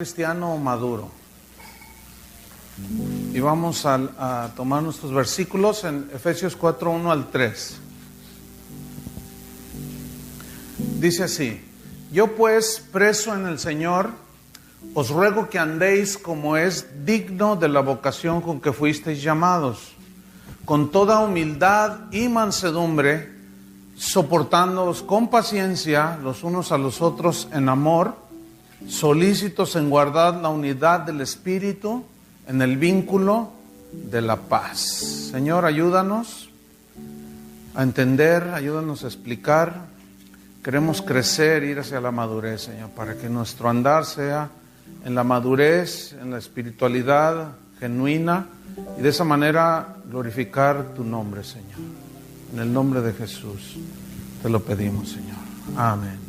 Cristiano maduro. Y vamos a tomar nuestros versículos en Efesios 4, 1 al 3. Dice así: Yo pues, preso en el Señor, os ruego que andéis como es digno de la vocación con que fuisteis llamados, con toda humildad y mansedumbre, soportándoos con paciencia los unos a los otros en amor, solícitos en guardar la unidad del Espíritu en el vínculo de la paz. Señor, ayúdanos a entender, ayúdanos a explicar. Queremos crecer, ir hacia la madurez, Señor, para que nuestro andar sea en la madurez, en la espiritualidad genuina, y de esa manera glorificar tu nombre, Señor. En el nombre de Jesús te lo pedimos, Señor. Amén.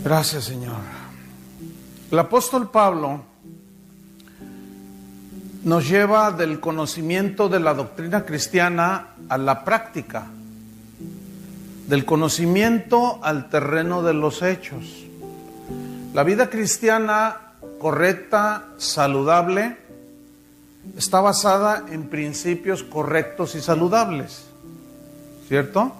Gracias, Señor. El apóstol Pablo nos lleva del conocimiento de la doctrina cristiana a la práctica, del conocimiento al terreno de los hechos. La vida cristiana correcta, saludable, está basada en principios correctos y saludables, ¿cierto?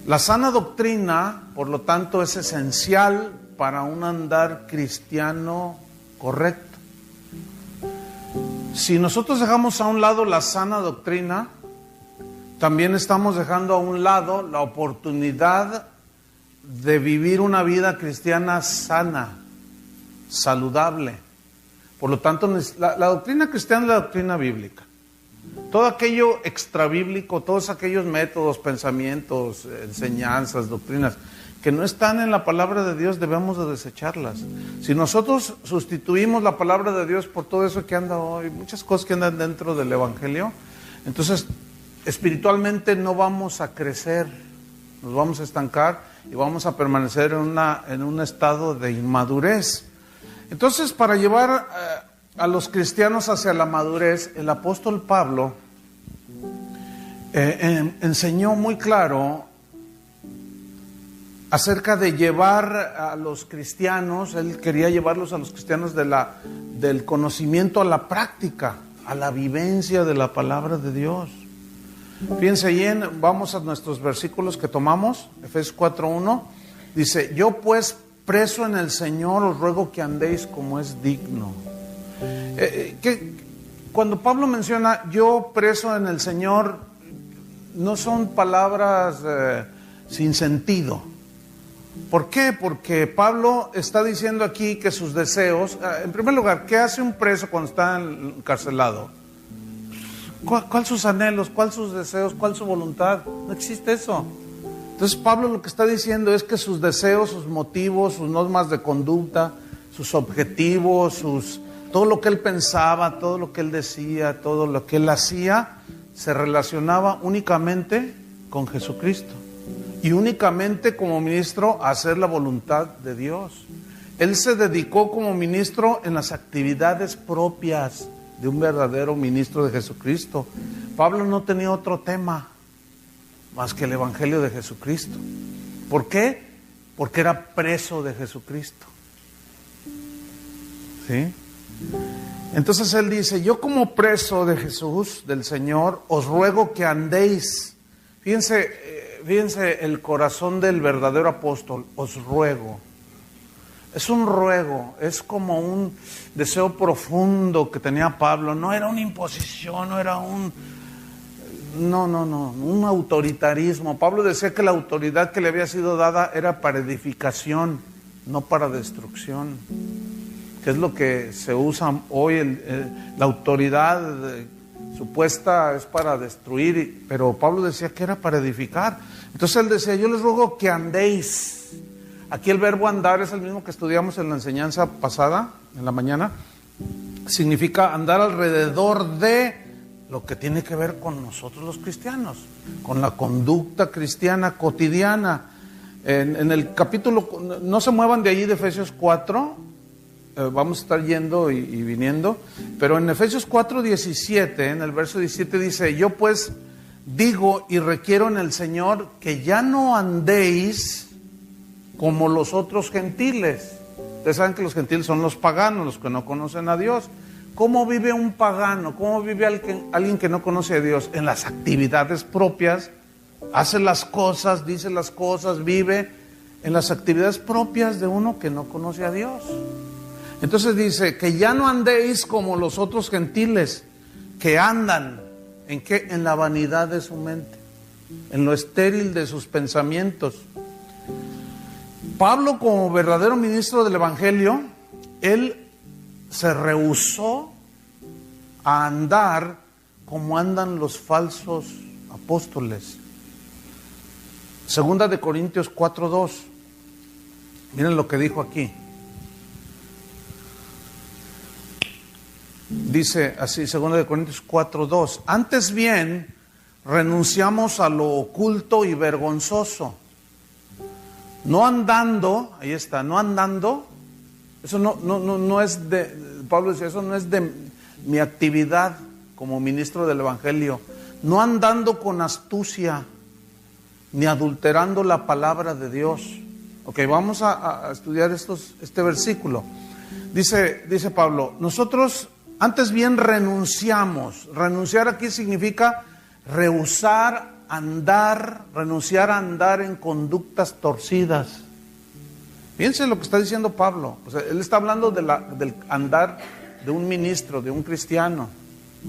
La sana doctrina, por lo tanto, es esencial para un andar cristiano correcto. Si nosotros dejamos a un lado la sana doctrina, también estamos dejando a un lado la oportunidad de vivir una vida cristiana sana, saludable. Por lo tanto, la doctrina cristiana es la doctrina bíblica. Todo aquello extrabíblico, todos aquellos métodos, pensamientos, enseñanzas, doctrinas que no están en la palabra de Dios, debemos de desecharlas. Si nosotros sustituimos la palabra de Dios por todo eso que anda hoy, muchas cosas que andan dentro del Evangelio, entonces espiritualmente no vamos a crecer, nos vamos a estancar y vamos a permanecer en un estado de inmadurez. Entonces, para llevar a los cristianos hacia la madurez, el apóstol Pablo enseñó muy claro acerca de llevar a los cristianos. Él quería llevarlos a los cristianos del conocimiento a la práctica, a la vivencia de la palabra de Dios. Fíjense bien, vamos a nuestros versículos que tomamos. Efesios 4:1 dice: Yo pues, preso en el Señor, os ruego que andéis como es digno. Cuando Pablo menciona yo preso en el Señor, no son palabras sin sentido. ¿Por qué? Porque Pablo está diciendo aquí que sus deseos, en primer lugar, ¿qué hace un preso cuando está encarcelado? ¿Cuál sus anhelos? ¿Cuál sus deseos? ¿Cuál su voluntad? No existe eso. Entonces Pablo lo que está diciendo es que sus deseos, sus motivos, sus normas de conducta, sus objetivos, todo lo que él pensaba, todo lo que él decía, todo lo que él hacía, se relacionaba únicamente con Jesucristo. Y únicamente como ministro a hacer la voluntad de Dios. Él se dedicó como ministro en las actividades propias de un verdadero ministro de Jesucristo. Pablo no tenía otro tema más que el Evangelio de Jesucristo. ¿Por qué? Porque era preso de Jesucristo. ¿Sí? Entonces él dice: yo como preso de Jesús, del Señor, os ruego que andéis. Fíjense el corazón del verdadero apóstol: os ruego. Es un ruego, es como un deseo profundo que tenía Pablo. No era una imposición, no era un autoritarismo. Pablo decía que la autoridad que le había sido dada era para edificación, no para destrucción, que es lo que se usa hoy. La autoridad supuesta es para destruir, pero Pablo decía que era para edificar. Entonces él decía: yo les ruego que andéis. Aquí el verbo andar es el mismo que estudiamos en la enseñanza pasada, en la mañana. Significa andar alrededor de lo que tiene que ver con nosotros los cristianos, con la conducta cristiana cotidiana. En el capítulo, no se muevan de allí de Efesios 4, vamos a estar yendo y viniendo, pero en Efesios 4:17, en el verso 17 dice: yo pues digo y requiero en el Señor que ya no andéis como los otros gentiles. Ustedes saben que los gentiles son los paganos, los que no conocen a Dios. ¿Cómo vive un pagano? ¿Cómo vive alguien que no conoce a Dios? En las actividades propias, hace las cosas, dice las cosas, vive en las actividades propias de uno que no conoce a Dios. Entonces dice, que ya no andéis como los otros gentiles, que andan, ¿en qué? En la vanidad de su mente, en lo estéril de sus pensamientos. Pablo, como verdadero ministro del Evangelio, él se rehusó a andar como andan los falsos apóstoles. Segunda de Corintios 4:2. Miren lo que dijo aquí. Dice así, segunda de Corintios 4:2. Antes bien, renunciamos a lo oculto y vergonzoso. No andando, ahí está, no andando. Eso no es de, Pablo dice, eso no es de mi actividad como ministro del Evangelio. No andando con astucia, ni adulterando la palabra de Dios. Ok, vamos a estudiar este versículo. Dice Pablo, nosotros antes bien renunciamos. Renunciar aquí significa rehusar andar, renunciar a andar en conductas torcidas. Fíjense lo que está diciendo Pablo. O sea, él está hablando del andar de un ministro, de un cristiano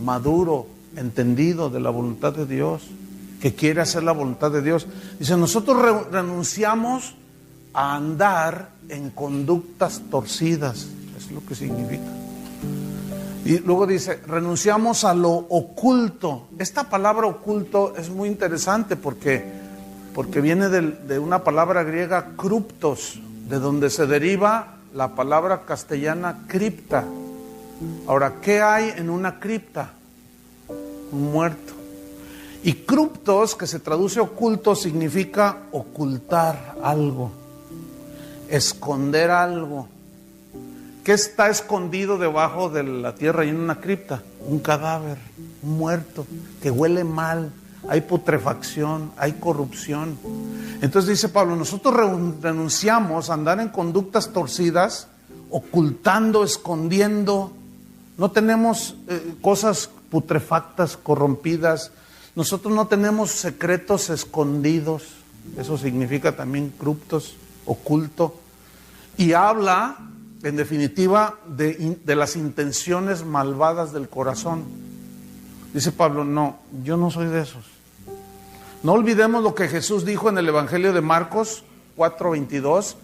maduro, entendido de la voluntad de Dios, que quiere hacer la voluntad de Dios. Dice, nosotros renunciamos a andar en conductas torcidas. Es lo que significa. Y luego dice, renunciamos a lo oculto. Esta palabra oculto es muy interesante porque viene de una palabra griega kruptos, de donde se deriva la palabra castellana cripta. Ahora, ¿qué hay en una cripta? Un muerto. Y kruptos, que se traduce oculto, significa ocultar algo, esconder algo. ¿Qué está escondido debajo de la tierra y en una cripta? Un cadáver, un muerto, que huele mal, hay putrefacción, hay corrupción. Entonces dice Pablo, nosotros renunciamos a andar en conductas torcidas, ocultando, escondiendo. No tenemos cosas putrefactas, corrompidas. Nosotros no tenemos secretos escondidos. Eso significa también cruptos, oculto. Y habla, en definitiva, de las intenciones malvadas del corazón. Dice Pablo, no, yo no soy de esos. No olvidemos lo que Jesús dijo en el Evangelio de Marcos 4:22,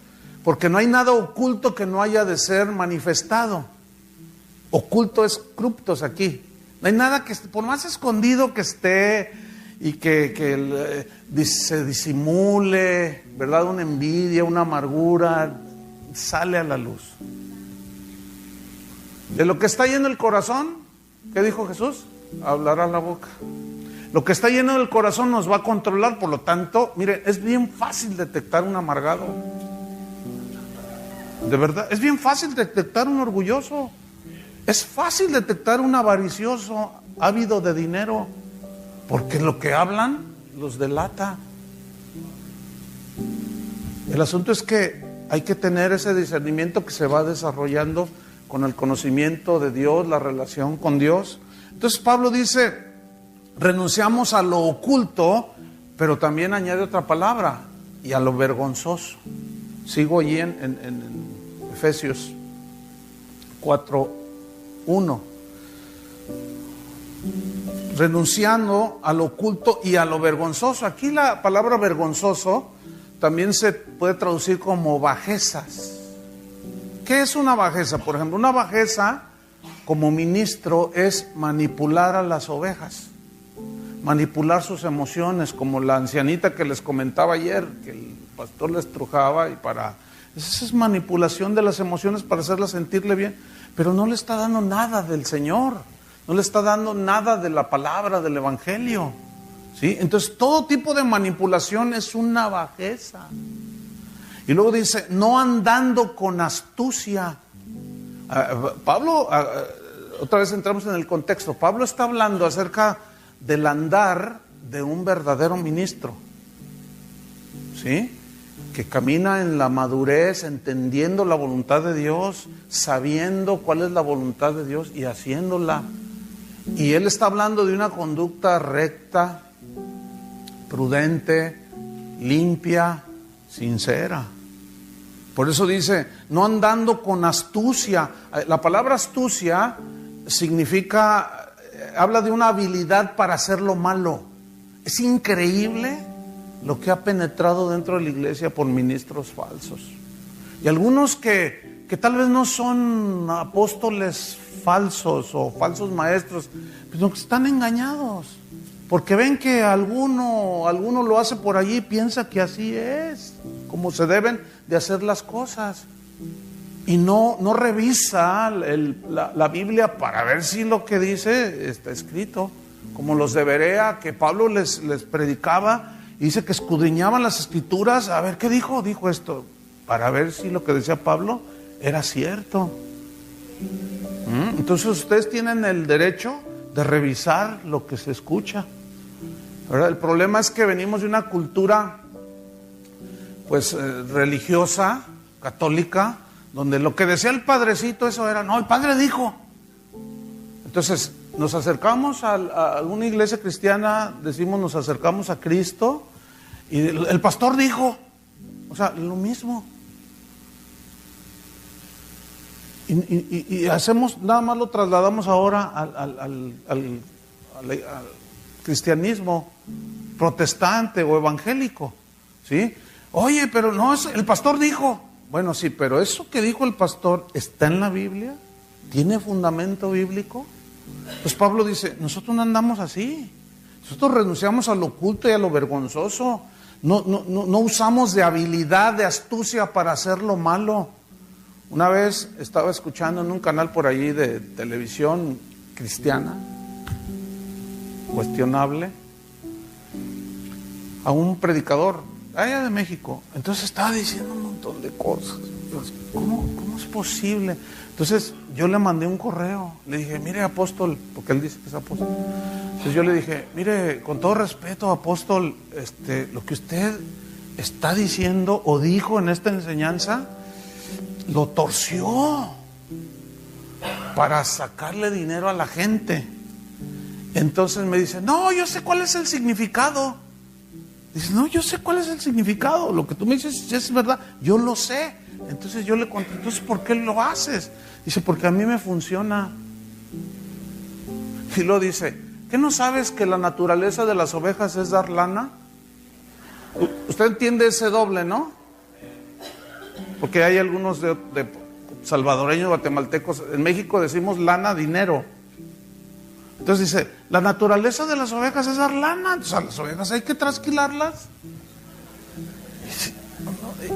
porque no hay nada oculto que no haya de ser manifestado. Oculto es cruptos aquí. No hay nada que, por más escondido que esté y que se disimule, ¿verdad? Una envidia, una amargura, sale a la luz. De lo que está lleno el corazón, ¿qué dijo Jesús? Hablará la boca. Lo que está lleno del corazón nos va a controlar, por lo tanto, mire, es bien fácil detectar un amargado. De verdad, es bien fácil detectar un orgulloso. Es fácil detectar un avaricioso, ávido de dinero, porque lo que hablan los delata. El asunto es que hay que tener ese discernimiento que se va desarrollando con el conocimiento de Dios, la relación con Dios. Entonces Pablo dice, renunciamos a lo oculto, pero también añade otra palabra, y a lo vergonzoso. Sigo allí en Efesios 4:1. Renunciando a lo oculto y a lo vergonzoso. Aquí la palabra vergonzoso también se puede traducir como bajezas. ¿Qué es una bajeza? Por ejemplo, una bajeza como ministro es manipular a las ovejas, manipular sus emociones, como la ancianita que les comentaba ayer, que el pastor les estrujaba y esa es manipulación de las emociones para hacerlas sentirle bien, pero no le está dando nada del Señor, no le está dando nada de la palabra, del Evangelio, ¿sí? Entonces todo tipo de manipulación es una bajeza. Y luego dice, no andando con astucia. Pablo, otra vez entramos en el contexto, Pablo está hablando acerca del andar de un verdadero ministro, ¿sí? que camina en la madurez, entendiendo la voluntad de Dios, sabiendo cuál es la voluntad de Dios y haciéndola. Y Él está hablando de una conducta recta, prudente, limpia, sincera. Por eso dice, no andando con astucia. La palabra astucia significa, habla de una habilidad para hacer lo malo. Es increíble lo que ha penetrado dentro de la iglesia por ministros falsos. Y algunos que tal vez no son apóstoles falsos o falsos maestros, pero que están engañados. Porque ven que alguno lo hace por allí y piensa que así es, como se deben de hacer las cosas. Y no revisa la Biblia para ver si lo que dice está escrito. Como los de Berea, que Pablo les predicaba, y dice que escudriñaban las escrituras, a ver qué dijo esto, para ver si lo que decía Pablo era cierto. Entonces ustedes tienen el derecho de revisar lo que se escucha. ¿Verdad? El problema es que venimos de una cultura pues religiosa, católica, donde lo que decía el padrecito, eso era, no, el padre dijo. Entonces nos acercamos a alguna iglesia cristiana, decimos nos acercamos a Cristo, y el pastor dijo, o sea, lo mismo. Y hacemos, nada más lo trasladamos ahora al cristianismo protestante o evangélico, ¿sí? Oye, pero no, el pastor dijo. Bueno, sí, pero eso que dijo el pastor, ¿está en la Biblia? ¿Tiene fundamento bíblico? Pues Pablo dice, nosotros no andamos así. Nosotros renunciamos a lo oculto y a lo vergonzoso. No usamos de habilidad, de astucia para hacer lo malo. Una vez estaba escuchando en un canal por allí de televisión cristiana, cuestionable, a un predicador allá de México. Entonces estaba diciendo un montón de cosas. ¿Cómo es posible? Entonces yo le mandé un correo, le dije, mire apóstol, porque él dice que es apóstol. Entonces yo le dije, mire, con todo respeto apóstol, lo que usted está diciendo o dijo en esta enseñanza, lo torció para sacarle dinero a la gente. Entonces me dice, no, yo sé cuál es el significado. Dice, no, yo sé cuál es el significado. Lo que tú me dices es verdad, yo lo sé. Entonces yo le conté, entonces ¿por qué lo haces? Dice, porque a mí me funciona. Y luego dice, ¿qué no sabes que la naturaleza de las ovejas es dar lana? Usted entiende ese doble, ¿no? Porque hay algunos de salvadoreños, guatemaltecos, en México decimos lana, dinero. Entonces dice, la naturaleza de las ovejas es dar lana, entonces a las ovejas hay que trasquilarlas.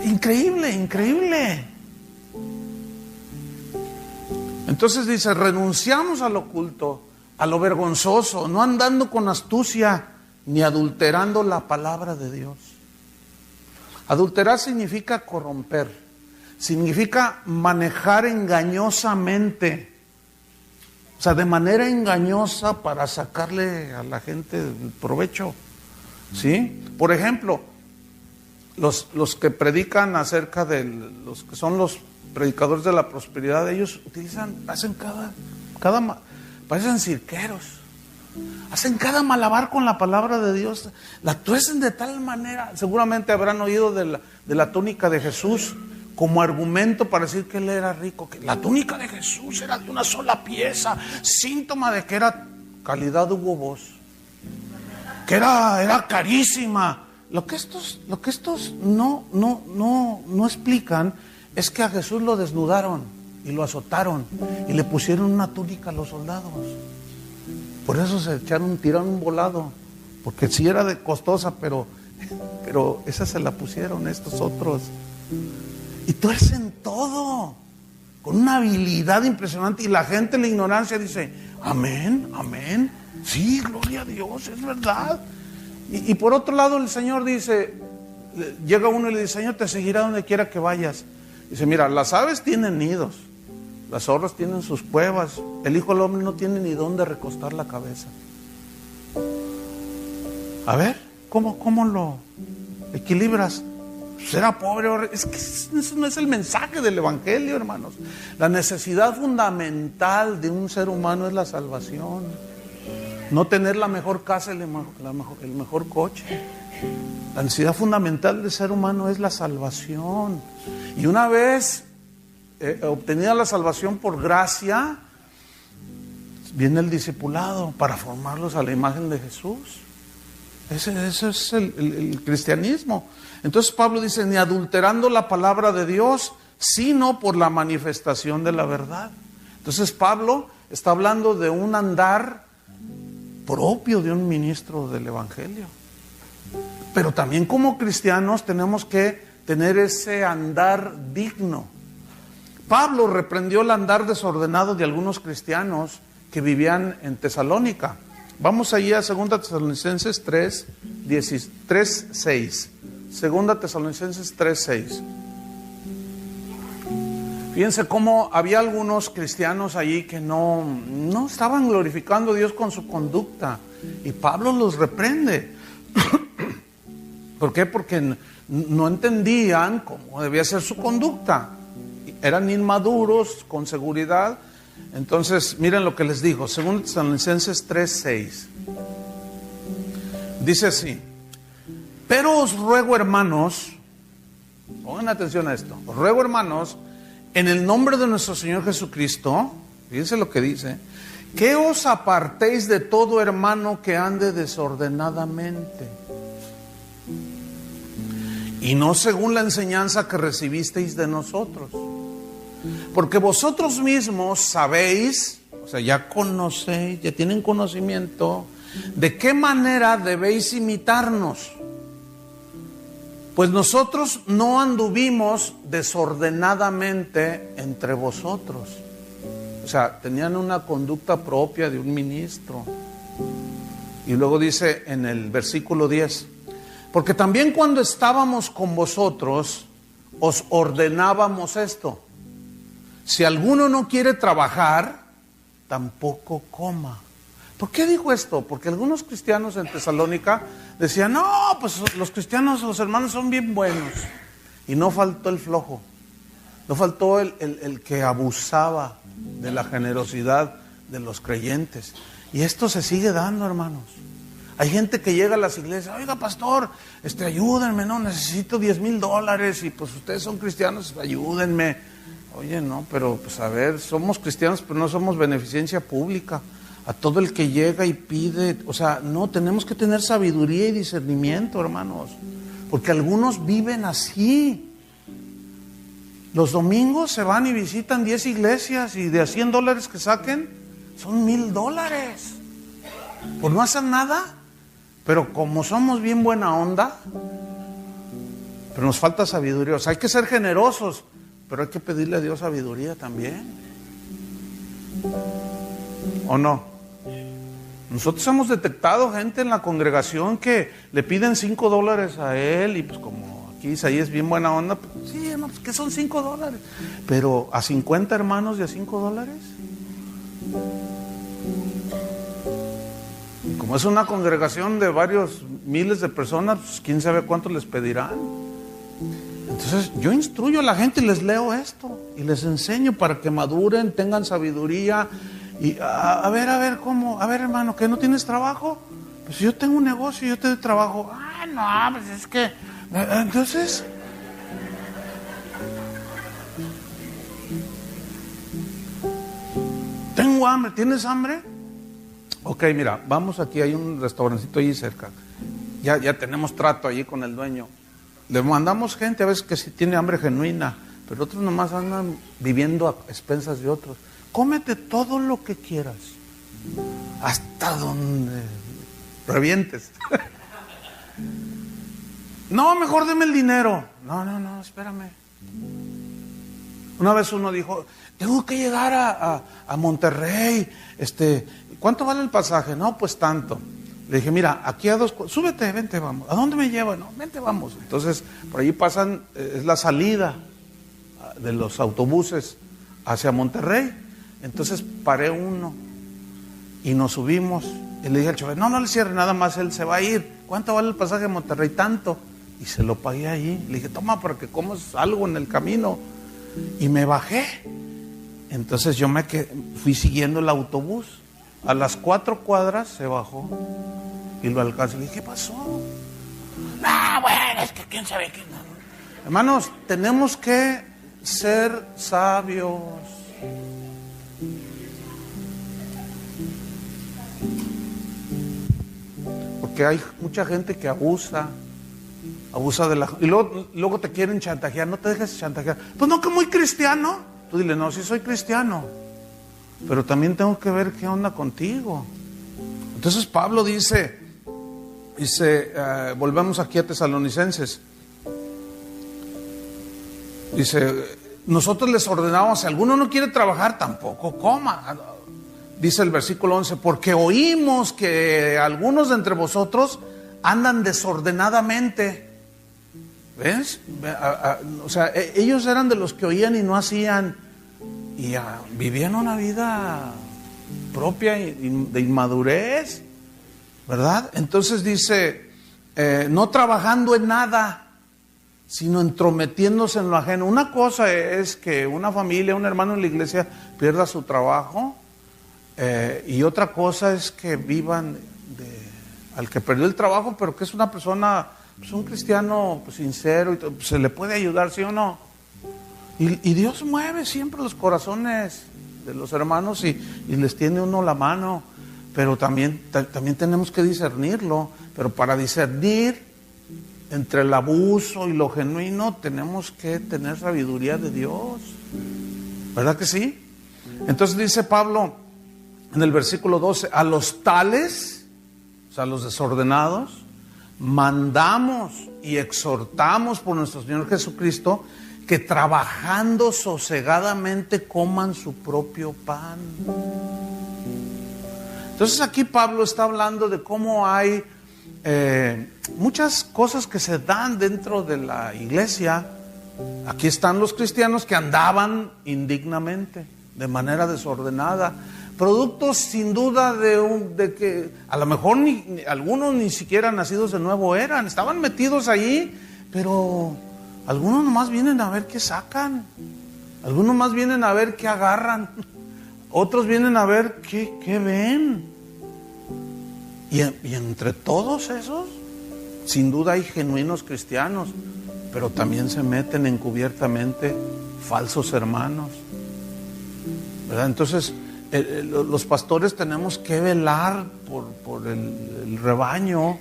Increíble, increíble. Entonces dice, renunciamos a lo oculto, a lo vergonzoso, no andando con astucia, ni adulterando la palabra de Dios. Adulterar significa corromper, significa manejar engañosamente, o sea, de manera engañosa para sacarle a la gente el provecho, ¿sí? Por ejemplo, los que predican acerca de los que son los predicadores de la prosperidad, ellos hacen parecen cirqueros, hacen cada malabar con la palabra de Dios, la tuercen de tal manera. Seguramente habrán oído de la túnica de Jesús como argumento para decir que él era rico, que la túnica de Jesús era de una sola pieza, síntoma de que era calidad Hugo Boss, que era carísima. Lo que estos no explican es que a Jesús lo desnudaron y lo azotaron y le pusieron una túnica a los soldados. Por eso se tiraron un volado, porque sí era de costosa, pero esa se la pusieron estos otros. Y tuercen todo con una habilidad impresionante, y la gente en la ignorancia dice, amén, amén, sí, gloria a Dios, es verdad. Y por otro lado el Señor dice, llega uno y le dice, Señor, te seguirá donde quiera que vayas. Dice, mira, las aves tienen nidos, las zorras tienen sus cuevas, el Hijo del Hombre no tiene ni dónde recostar la cabeza. A ver, ¿cómo lo equilibras? Era pobre. Es que eso no es el mensaje del Evangelio, hermanos. La necesidad fundamental de un ser humano es la salvación. No tener la mejor casa, el mejor coche. La necesidad fundamental del ser humano es la salvación. Y una vez obtenida la salvación por gracia, viene el discipulado para formarlos a la imagen de Jesús. Ese es el cristianismo. Entonces Pablo dice, ni adulterando la palabra de Dios, sino por la manifestación de la verdad. Entonces Pablo está hablando de un andar propio de un ministro del Evangelio. Pero también como cristianos tenemos que tener ese andar digno. Pablo reprendió el andar desordenado de algunos cristianos que vivían en Tesalónica. Vamos allí a 2 Tesalonicenses 3, 6. 2 Tesalonicenses 3, 6. Fíjense cómo había algunos cristianos allí que no estaban glorificando a Dios con su conducta. Y Pablo los reprende. ¿Por qué? Porque no entendían cómo debía ser su conducta. Eran inmaduros, con seguridad. Entonces, miren lo que les dijo, 2 Tesalonicenses 3:6. Dice así: pero os ruego, hermanos, pongan atención a esto, os ruego, hermanos, en el nombre de nuestro Señor Jesucristo, fíjense lo que dice, que os apartéis de todo hermano que ande desordenadamente, y no según la enseñanza que recibisteis de nosotros. Porque vosotros mismos sabéis, o sea, ya conocéis, ya tienen conocimiento de qué manera debéis imitarnos. Pues nosotros no anduvimos desordenadamente entre vosotros. O sea, tenían una conducta propia de un ministro. Y luego dice en el versículo 10, porque también cuando estábamos con vosotros, os ordenábamos esto: si alguno no quiere trabajar, tampoco coma. ¿Por qué dijo esto? Porque algunos cristianos en Tesalónica decían, no, pues los cristianos, los hermanos son bien buenos. Y no faltó el flojo, no faltó el que abusaba de la generosidad de los creyentes. Y esto se sigue dando, hermanos. Hay gente que llega a las iglesias, oiga pastor, ayúdenme, no, necesito $10,000 y pues ustedes son cristianos, ayúdenme. Oye, no, pero pues a ver, somos cristianos, pero no somos beneficencia pública. A todo el que llega y pide, o sea, no, tenemos que tener sabiduría y discernimiento, hermanos, porque algunos viven así. Los domingos se van y visitan 10 iglesias y de a $100 que saquen, son $1,000. Pues no hacen nada, pero como somos bien buena onda, pero nos falta sabiduría. O sea, hay que ser generosos, pero hay que pedirle a Dios sabiduría también. ¿O no? Nosotros hemos detectado gente en la congregación que le piden $5 a él y pues como aquí Isaías es bien buena onda, pues, sí, no, pues que son $5. Pero a 50 hermanos de a $5. Y como es una congregación de varios miles de personas, pues quién sabe cuánto les pedirán. Entonces yo instruyo a la gente y les leo esto y les enseño para que maduren, tengan sabiduría. Y a ver, ¿cómo? A ver, hermano, ¿que no tienes trabajo? Pues yo tengo un negocio, yo te doy trabajo. Ah, no, pues es que... Entonces... tengo hambre, ¿tienes hambre? Ok, mira, vamos aquí, hay un restaurancito allí cerca. Ya tenemos trato allí con el dueño. Le mandamos gente a veces que sí tiene hambre genuina, pero otros nomás andan viviendo a expensas de otros. Cómete todo lo que quieras, hasta donde revientes. No, mejor deme el dinero. No, espérame. Una vez uno dijo, tengo que llegar a Monterrey, ¿cuánto vale el pasaje? No, pues tanto. Le dije, mira, aquí a súbete, vente, vamos. ¿A dónde me llevan? No, vente, vamos. Entonces, por allí pasan, es la salida de los autobuses hacia Monterrey. Entonces paré uno y nos subimos y le dije al chofer, no le cierre nada más, él se va a ir. ¿Cuánto vale el pasaje a Monterrey? Tanto. y se lo pagué ahí. Le dije, toma para que comas algo en el camino. Y me bajé. Entonces yo fui siguiendo el autobús. A las 4 cuadras se bajó y lo alcancé. Le dije, ¿qué pasó? Bueno, es que quién sabe qué. No. Hermanos, tenemos que ser sabios. Porque hay mucha gente que abusa de la... Y luego te quieren chantajear. No te dejes chantajear. Pues no, que muy cristiano. Tú dile, no, sí soy cristiano, pero también tengo que ver qué onda contigo. Entonces Pablo dice, volvemos aquí a Tesalonicenses. Dice, nosotros les ordenamos, si alguno no quiere trabajar, tampoco coma. Dice el versículo 11, porque oímos que algunos de entre vosotros andan desordenadamente. ¿Ves? O sea, ellos eran de los que oían y no hacían, y vivían una vida propia de inmadurez, ¿verdad? Entonces dice, no trabajando en nada, sino entrometiéndose en lo ajeno. Una cosa es que una familia, un hermano en la iglesia pierda su trabajo, y otra cosa es que vivan al que perdió el trabajo, pero que es una persona, pues un cristiano pues, sincero, y pues, se le puede ayudar, ¿sí o no? Y Dios mueve siempre los corazones de los hermanos y les tiende uno la mano, pero también tenemos que discernirlo. Pero para discernir entre el abuso y lo genuino tenemos que tener sabiduría de Dios, ¿verdad que sí? Entonces dice Pablo en el versículo 12, a los tales, o sea, a los desordenados, mandamos y exhortamos por nuestro Señor Jesucristo que trabajando sosegadamente coman su propio pan. Entonces aquí Pablo está hablando de cómo hay muchas cosas que se dan dentro de la iglesia. Aquí están los cristianos que andaban indignamente, de manera desordenada, productos sin duda de que a lo mejor algunos ni siquiera nacidos de nuevo estaban metidos allí, pero algunos nomás vienen a ver qué sacan, algunos más vienen a ver qué agarran, otros vienen a ver qué ven. Y entre todos esos, sin duda hay genuinos cristianos, pero también se meten encubiertamente falsos hermanos, ¿verdad? Entonces los pastores tenemos que velar por el rebaño,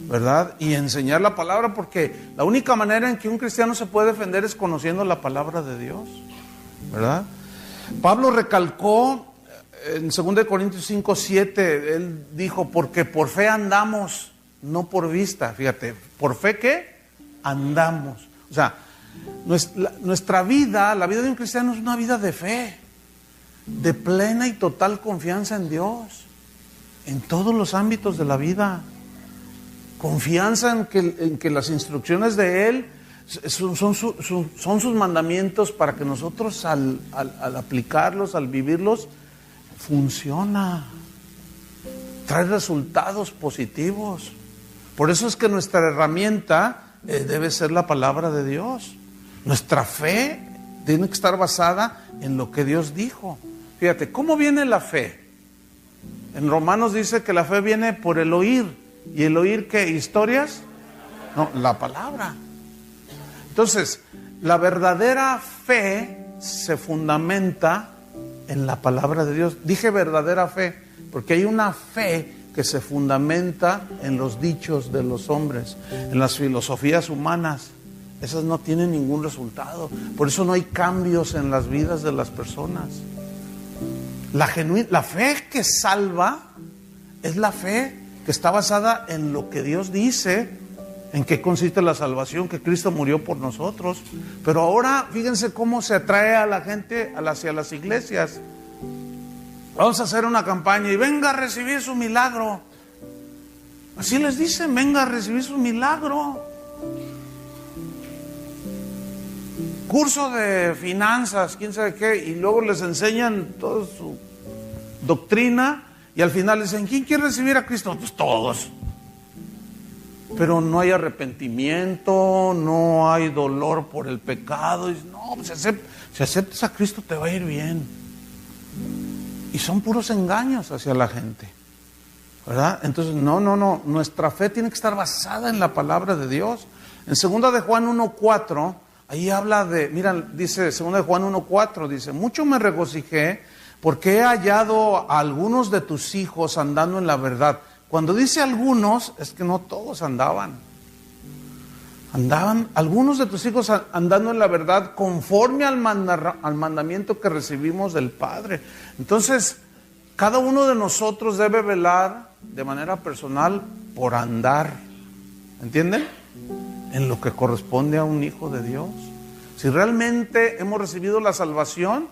¿verdad? Y enseñar la palabra, porque la única manera en que un cristiano se puede defender es conociendo la palabra de Dios, ¿verdad? Pablo recalcó en 2 Corintios 5:7, él dijo, porque por fe andamos, no por vista. Fíjate, ¿por fe qué? Andamos. O sea, nuestra vida, la vida de un cristiano es una vida de fe, de plena y total confianza en Dios, en todos los ámbitos de la vida. Confianza en que las instrucciones de Él son sus mandamientos, para que nosotros al aplicarlos, al vivirlos, funciona, trae resultados positivos. Por eso es que nuestra herramienta debe ser la palabra de Dios. Nuestra fe tiene que estar basada en lo que Dios dijo. Fíjate, ¿cómo viene la fe? En Romanos dice que la fe viene por el oír. ¿Y el oír qué? ¿Historias? No, la palabra. Entonces, la verdadera fe se fundamenta en la palabra de Dios. Dije verdadera fe, porque hay una fe que se fundamenta en los dichos de los hombres, en las filosofías humanas. Esas no tienen ningún resultado. Por eso no hay cambios en las vidas de las personas. La fe que salva es la fe que está basada en lo que Dios dice, en qué consiste la salvación, que Cristo murió por nosotros. Pero ahora fíjense cómo se atrae a la gente hacia las iglesias. Vamos a hacer una campaña y venga a recibir su milagro. Así les dicen, venga a recibir su milagro. Curso de finanzas, quién sabe qué, y luego les enseñan toda su doctrina, y al final les dicen, ¿quién quiere recibir a Cristo? Pues todos. pero no hay arrepentimiento, no hay dolor por el pecado. Y no, pues si aceptas a Cristo te va a ir bien. Y son puros engaños hacia la gente, ¿verdad? Entonces, no, nuestra fe tiene que estar basada en la palabra de Dios. En 2 de Juan 1:4, ahí habla de, mira, dice 2 de Juan 1:4, dice: mucho me regocijé porque he hallado a algunos de tus hijos andando en la verdad. Cuando dice algunos, es que no todos andaban. Andaban algunos de tus hijos andando en la verdad conforme al mandamiento que recibimos del Padre. Entonces, cada uno de nosotros debe velar de manera personal por andar, ¿entienden? En lo que corresponde a un hijo de Dios. Si realmente hemos recibido la salvación,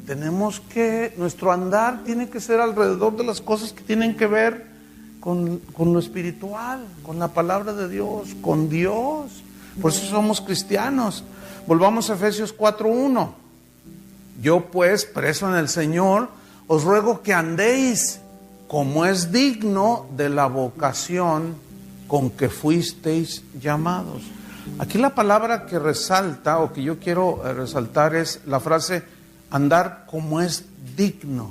tenemos que, nuestro andar tiene que ser alrededor de las cosas que tienen que ver con lo espiritual, con la palabra de Dios, con Dios. Por eso somos cristianos. Volvamos a Efesios 4:1. Yo pues, preso en el Señor, os ruego que andéis como es digno de la vocación con que fuisteis llamados. Aquí la palabra que resalta, o que yo quiero resaltar, es la frase andar como es digno,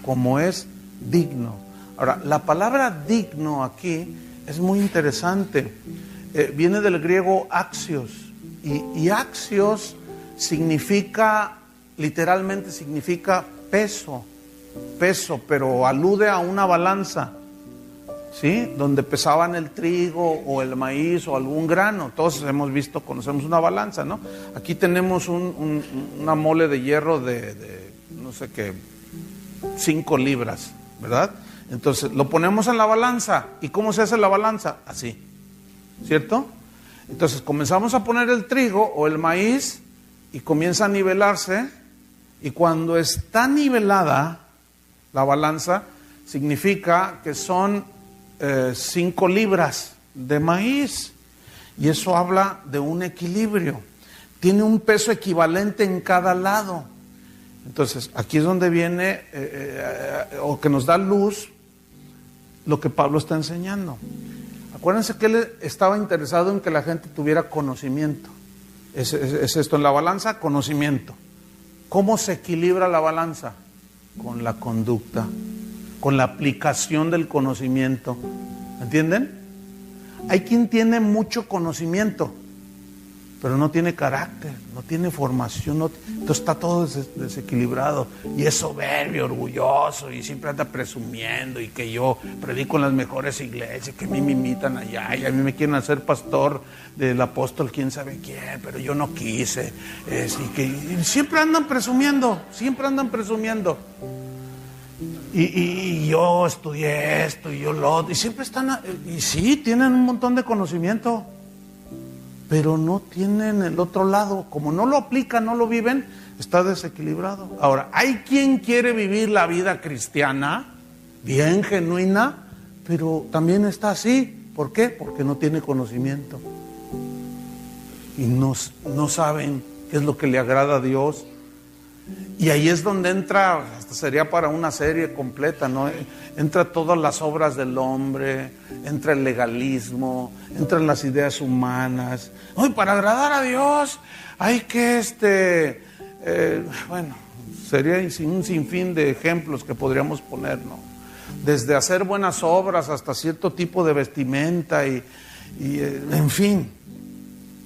como es digno. Ahora, la palabra digno aquí es muy interesante. Viene del griego axios, y axios significa, literalmente significa peso, pero alude a una balanza, ¿sí? Donde pesaban el trigo o el maíz o algún grano. Todos conocemos una balanza, ¿no? Aquí tenemos una mole de hierro de no sé qué, 5 libras, ¿verdad? Entonces lo ponemos en la balanza. ¿Y cómo se hace la balanza? Así, ¿cierto? Entonces comenzamos a poner el trigo o el maíz y comienza a nivelarse, y cuando está nivelada la balanza, significa que son 5 libras de maíz, y eso habla de un equilibrio. Tiene un peso equivalente en cada lado. Entonces aquí es donde viene o que nos da luz lo que Pablo está enseñando. Acuérdense que él estaba interesado en que la gente tuviera conocimiento. Es esto en la balanza, conocimiento. ¿Cómo se equilibra la balanza? Con la conducta, con la aplicación del conocimiento. ¿Entienden? Hay quien tiene mucho conocimiento, pero no tiene carácter, no tiene formación, entonces está todo desequilibrado, y es soberbio, orgulloso, y siempre anda presumiendo, y que yo predico en las mejores iglesias, que a mí me invitan allá, y a mí me quieren hacer pastor del apóstol quién sabe quién, pero yo no quise, y siempre andan presumiendo, y yo estudié esto, y yo lo otro, y siempre están, y sí, tienen un montón de conocimiento, pero no tienen el otro lado. Como no lo aplican, no lo viven, está desequilibrado. Ahora, hay quien quiere vivir la vida cristiana, bien genuina, pero también está así. ¿Por qué? Porque no tiene conocimiento. Y no saben qué es lo que le agrada a Dios. Y ahí es donde entra, hasta sería para una serie completa, ¿no? Entra todas las obras del hombre, entra el legalismo, entran las ideas humanas. Hoy para agradar a Dios hay que, sería un sinfín de ejemplos que podríamos poner, ¿no? Desde hacer buenas obras hasta cierto tipo de vestimenta y en fin.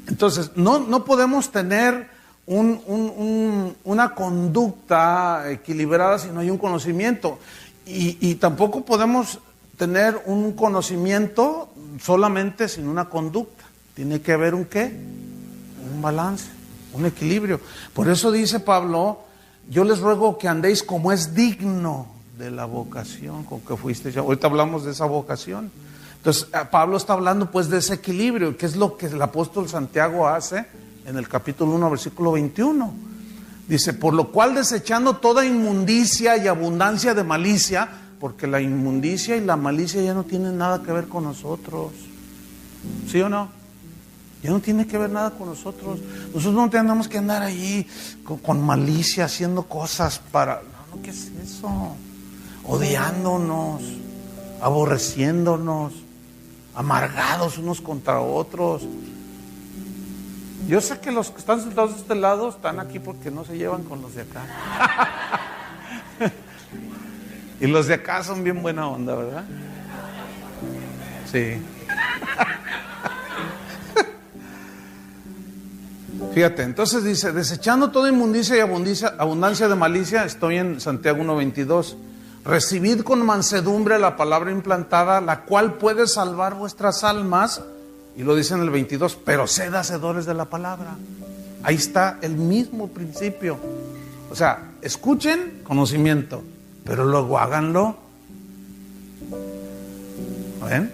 Entonces, no podemos tener una conducta equilibrada si no hay un conocimiento, y tampoco podemos tener un conocimiento solamente sin una conducta. Tiene que haber un balance, un equilibrio. Por eso dice Pablo: yo les ruego que andéis como es digno de la vocación con que fuiste. Ahorita hablamos de esa vocación. Entonces Pablo está hablando pues de ese equilibrio, que es lo que el apóstol Santiago hace en el capítulo 1, versículo 21. Dice: por lo cual, desechando toda inmundicia y abundancia de malicia, porque la inmundicia y la malicia ya no tienen nada que ver con nosotros. ¿Sí o no? Ya no tiene que ver nada con nosotros. Nosotros no tenemos que andar ahí con malicia, haciendo cosas para... No, ¿qué es eso? Odiándonos, aborreciéndonos. amargados unos contra otros. Yo sé que los que están sentados de este lado están aquí porque no se llevan con los de acá. Y los de acá son bien buena onda, ¿verdad? Sí. Fíjate, entonces dice, desechando toda inmundicia y abundancia de malicia, estoy en Santiago 1:22, recibid con mansedumbre la palabra implantada, la cual puede salvar vuestras almas, y lo dice en el 22, pero sed hacedores de la palabra. Ahí está el mismo principio. O sea, escuchen conocimiento, pero luego háganlo. ¿Ven?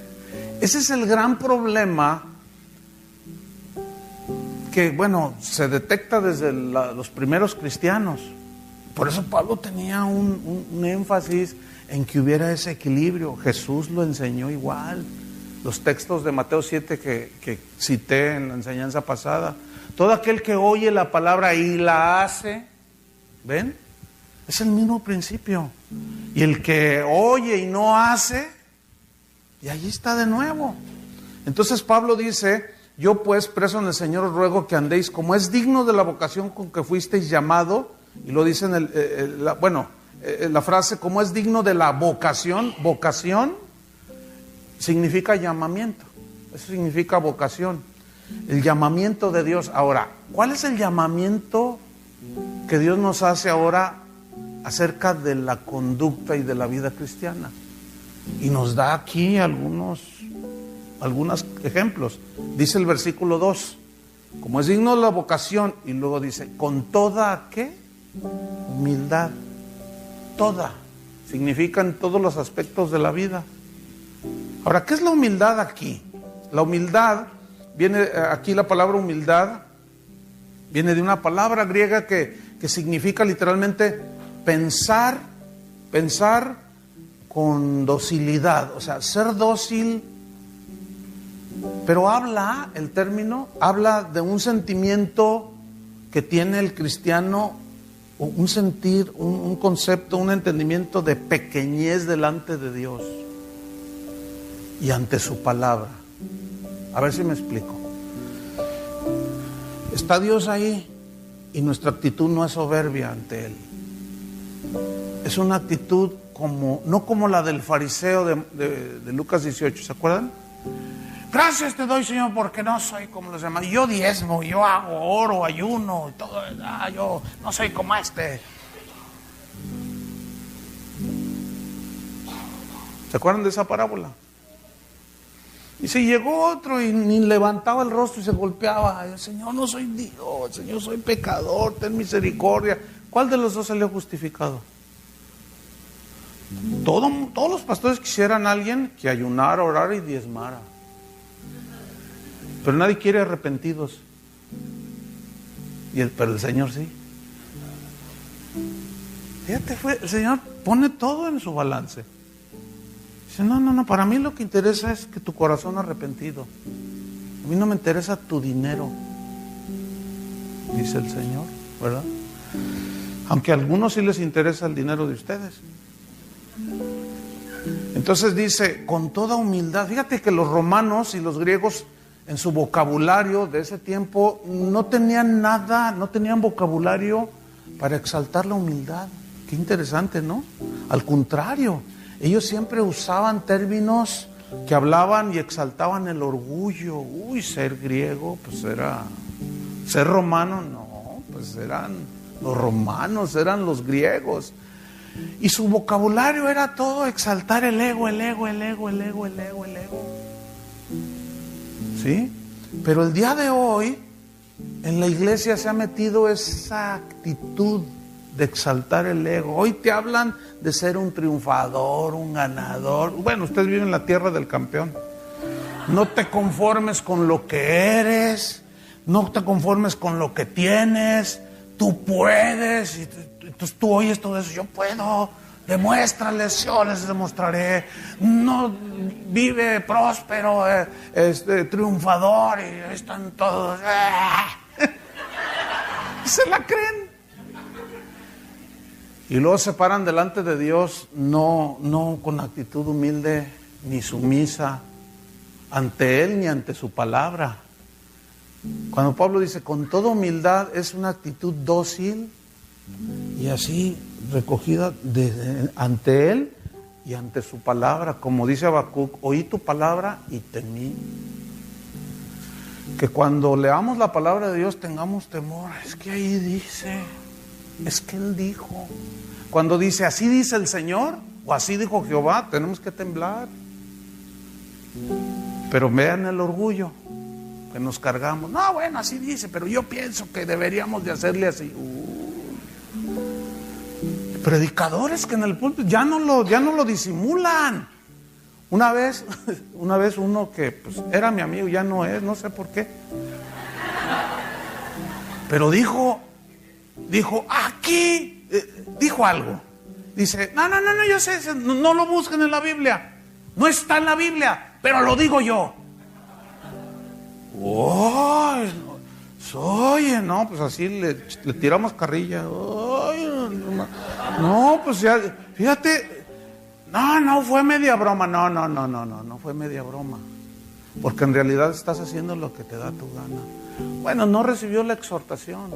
Ese es el gran problema que, bueno, se detecta desde los primeros cristianos. Por eso Pablo tenía un énfasis en que hubiera ese equilibrio. Jesús lo enseñó igual. Los textos de Mateo 7 que cité en la enseñanza pasada. Todo aquel que oye la palabra y la hace, ¿ven? Es el mismo principio. Y el que oye y no hace, y allí está de nuevo. Entonces Pablo dice, yo pues preso en el Señor os ruego que andéis como es digno de la vocación con que fuisteis llamado, y lo dice en la frase, como es digno de la vocación. Vocación significa llamamiento, eso significa vocación, el llamamiento de Dios. Ahora, ¿cuál es el llamamiento que Dios nos hace ahora acerca de la conducta y de la vida cristiana? Y nos da aquí algunos ejemplos. Dice el versículo 2, como es digno de la vocación, y luego dice, con toda, ¿qué? Humildad. Toda. Significa en todos los aspectos de la vida. Ahora, ¿qué es la humildad aquí? La humildad, viene aquí la palabra humildad, viene de una palabra griega que significa literalmente pensar con docilidad, o sea, ser dócil, pero el término habla de un sentimiento que tiene el cristiano, un sentir, un concepto, un entendimiento de pequeñez delante de Dios y ante su palabra. A ver si me explico. Está Dios ahí y nuestra actitud no es soberbia ante Él. Es una actitud no como la del fariseo de Lucas 18, ¿se acuerdan? Gracias te doy, Señor, porque no soy como los demás. Yo diezmo, yo hago oro, ayuno, y todo. Yo no soy como este. ¿Se acuerdan de esa parábola? Y si llegó otro y ni levantaba el rostro y se golpeaba. Señor, no soy Dios, Señor, soy pecador, ten misericordia. ¿Cuál de los dos salió justificado? Todos los pastores quisieran a alguien que ayunara, orara y diezmara. Pero nadie quiere arrepentidos. Pero el Señor sí. Fíjate, el Señor pone todo en su balance. Dice, no, para mí lo que interesa es que tu corazón arrepentido. A mí no me interesa tu dinero, dice el Señor, ¿verdad? Aunque a algunos sí les interesa el dinero de ustedes. Entonces dice, con toda humildad. Fíjate que los romanos y los griegos en su vocabulario de ese tiempo no tenían vocabulario para exaltar la humildad. Qué interesante, ¿no? Al contrario, ellos siempre usaban términos que hablaban y exaltaban el orgullo. Ser griego, pues era... Ser romano, no, pues eran los romanos, eran los griegos. Y su vocabulario era todo exaltar el ego. ¿Sí? Pero el día de hoy, en la iglesia se ha metido esa actitud de exaltar el ego. Hoy te hablan de ser un triunfador, un ganador. Bueno, ustedes viven en la tierra del campeón. No te conformes con lo que eres, no te conformes con lo que tienes. Tú puedes. Y entonces tú oyes todo eso, yo puedo. Demuéstrales, yo les demostraré. No vive próspero, triunfador, y ahí están todos. Se la creen. Y luego se paran delante de Dios, no con actitud humilde ni sumisa. ante Él ni ante su palabra. Cuando Pablo dice con toda humildad, es una actitud dócil y así recogida ante Él y ante su palabra. Como dice Habacuc, oí tu palabra y temí. Que cuando leamos la palabra de Dios tengamos temor. Es que ahí dice, es que Él dijo. Cuando dice, así dice el Señor, o así dijo Jehová, tenemos que temblar. Pero vean el orgullo que nos cargamos. No, bueno, así dice, pero yo pienso que deberíamos de hacerle así. Predicadores que en el púlpito ya no lo disimulan. Una vez uno que pues, era mi amigo, ya no es, no sé por qué. Pero dijo aquí, dijo algo. Dice, no, yo sé, no lo busquen en la Biblia. No está en la Biblia, pero lo digo yo. Oye, no, pues así le tiramos carrilla. No, pues ya, fíjate. No fue media broma. No fue media broma. Porque en realidad estás haciendo lo que te da tu gana. Bueno, no recibió la exhortación.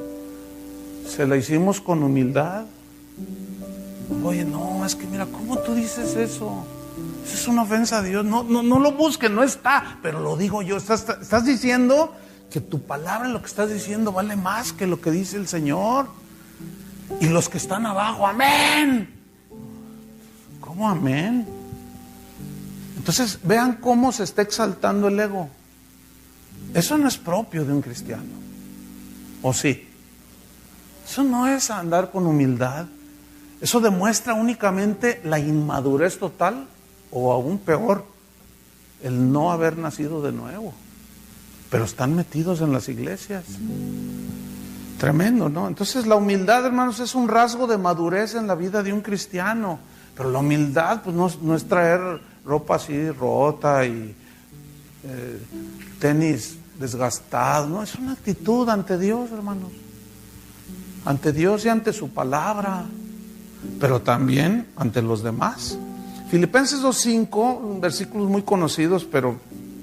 Se la hicimos con humildad. Oye, no, es que mira, ¿cómo tú dices eso? Eso es una ofensa a Dios. No lo busquen, no está. Pero lo digo yo. Estás diciendo que tu palabra, lo que estás diciendo, vale más que lo que dice el Señor. Y los que están abajo, amén. ¿Cómo amén? Entonces vean cómo se está exaltando el ego. Eso no es propio de un cristiano. ¿O sí? Eso no es andar con humildad. Eso demuestra únicamente la inmadurez total, o aún peor, el no haber nacido de nuevo. Pero están metidos en las iglesias. Tremendo, ¿no? Entonces la humildad, hermanos, es un rasgo de madurez en la vida de un cristiano. Pero la humildad pues no es traer ropa así rota y tenis desgastados. No, es una actitud ante Dios, hermanos. Ante Dios y ante su palabra. Pero también ante los demás. Filipenses 2:5, versículos muy conocidos, pero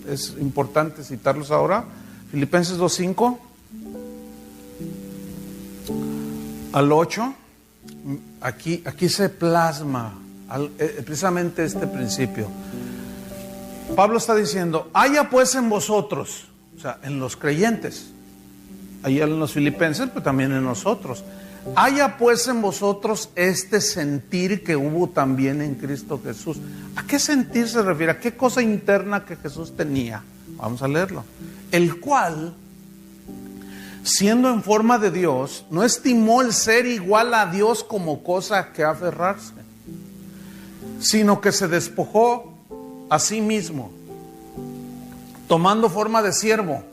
es importante citarlos ahora. Filipenses 2:5 al 8. Aquí se plasma precisamente este principio. Pablo está diciendo, haya pues en vosotros, o sea, en los creyentes, ahí en los filipenses, pero también en nosotros, haya pues en vosotros este sentir que hubo también en Cristo Jesús. ¿A qué sentir se refiere? ¿A qué cosa interna que Jesús tenía? Vamos a leerlo. El cual, siendo en forma de Dios, no estimó el ser igual a Dios como cosa que aferrarse, sino que se despojó a sí mismo, tomando forma de siervo,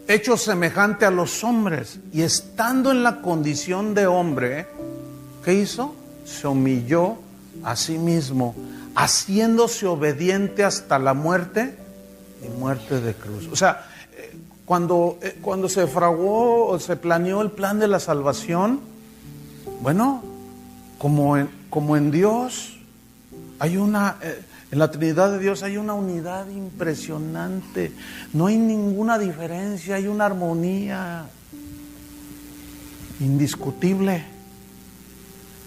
hecho semejante a los hombres, y estando en la condición de hombre, ¿qué hizo? Se humilló a sí mismo, haciéndose obediente hasta la muerte y muerte de cruz. O sea, cuando se fraguó o se planeó el plan de la salvación, bueno, como en Dios hay en la Trinidad de Dios hay una unidad impresionante, no hay ninguna diferencia, hay una armonía indiscutible.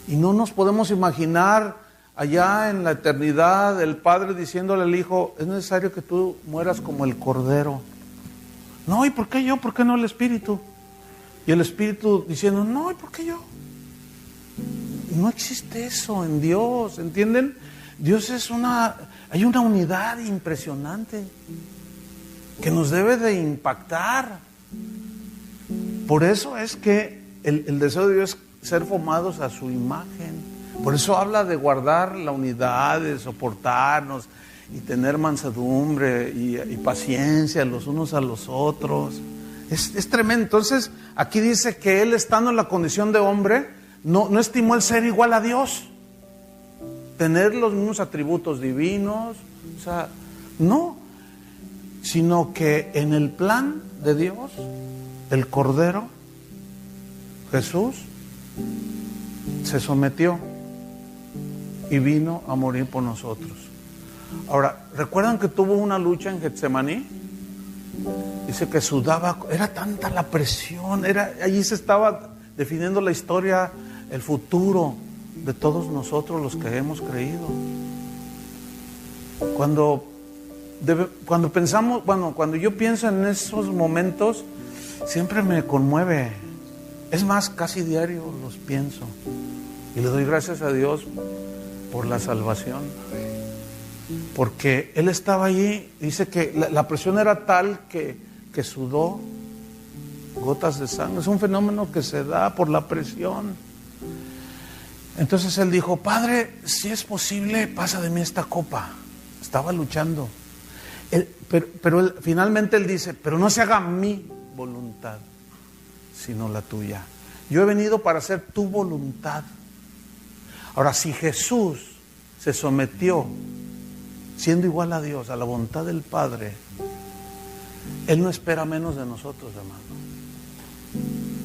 Y no nos podemos imaginar allá en la eternidad el Padre diciéndole al Hijo, es necesario que tú mueras como el Cordero. No, ¿y por qué yo? ¿Por qué no el Espíritu? Y el Espíritu diciendo, no, ¿y por qué yo? No existe eso en Dios, ¿entienden? Dios hay una unidad impresionante que nos debe de impactar. Por eso es que el deseo de Dios es ser formados a su imagen. Por eso habla de guardar la unidad, de soportarnos y tener mansedumbre y paciencia los unos a los otros. Es tremendo. Entonces, aquí dice que él, estando en la condición de hombre, no estimó el ser igual a Dios, tener los mismos atributos divinos, o sea, no, sino que en el plan de Dios, el Cordero, Jesús, se sometió y vino a morir por nosotros. Ahora, ¿recuerdan que tuvo una lucha en Getsemaní? Dice que sudaba, era tanta la presión, allí se estaba definiendo la historia, el futuro de todos nosotros los que hemos creído. Cuando pensamos, cuando yo pienso en esos momentos, siempre me conmueve. Es más, casi diario los pienso. Y le doy gracias a Dios por la salvación. Porque Él estaba allí, dice que la presión era tal que sudó gotas de sangre. Es un fenómeno que se da por la presión. Entonces Él dijo: Padre, si es posible, pasa de mí esta copa. Estaba luchando. Pero finalmente Él dice: pero no se haga mi voluntad, sino la tuya. Yo he venido para hacer tu voluntad. Ahora, si Jesús se sometió, siendo igual a Dios, a la voluntad del Padre, Él no espera menos de nosotros, hermano.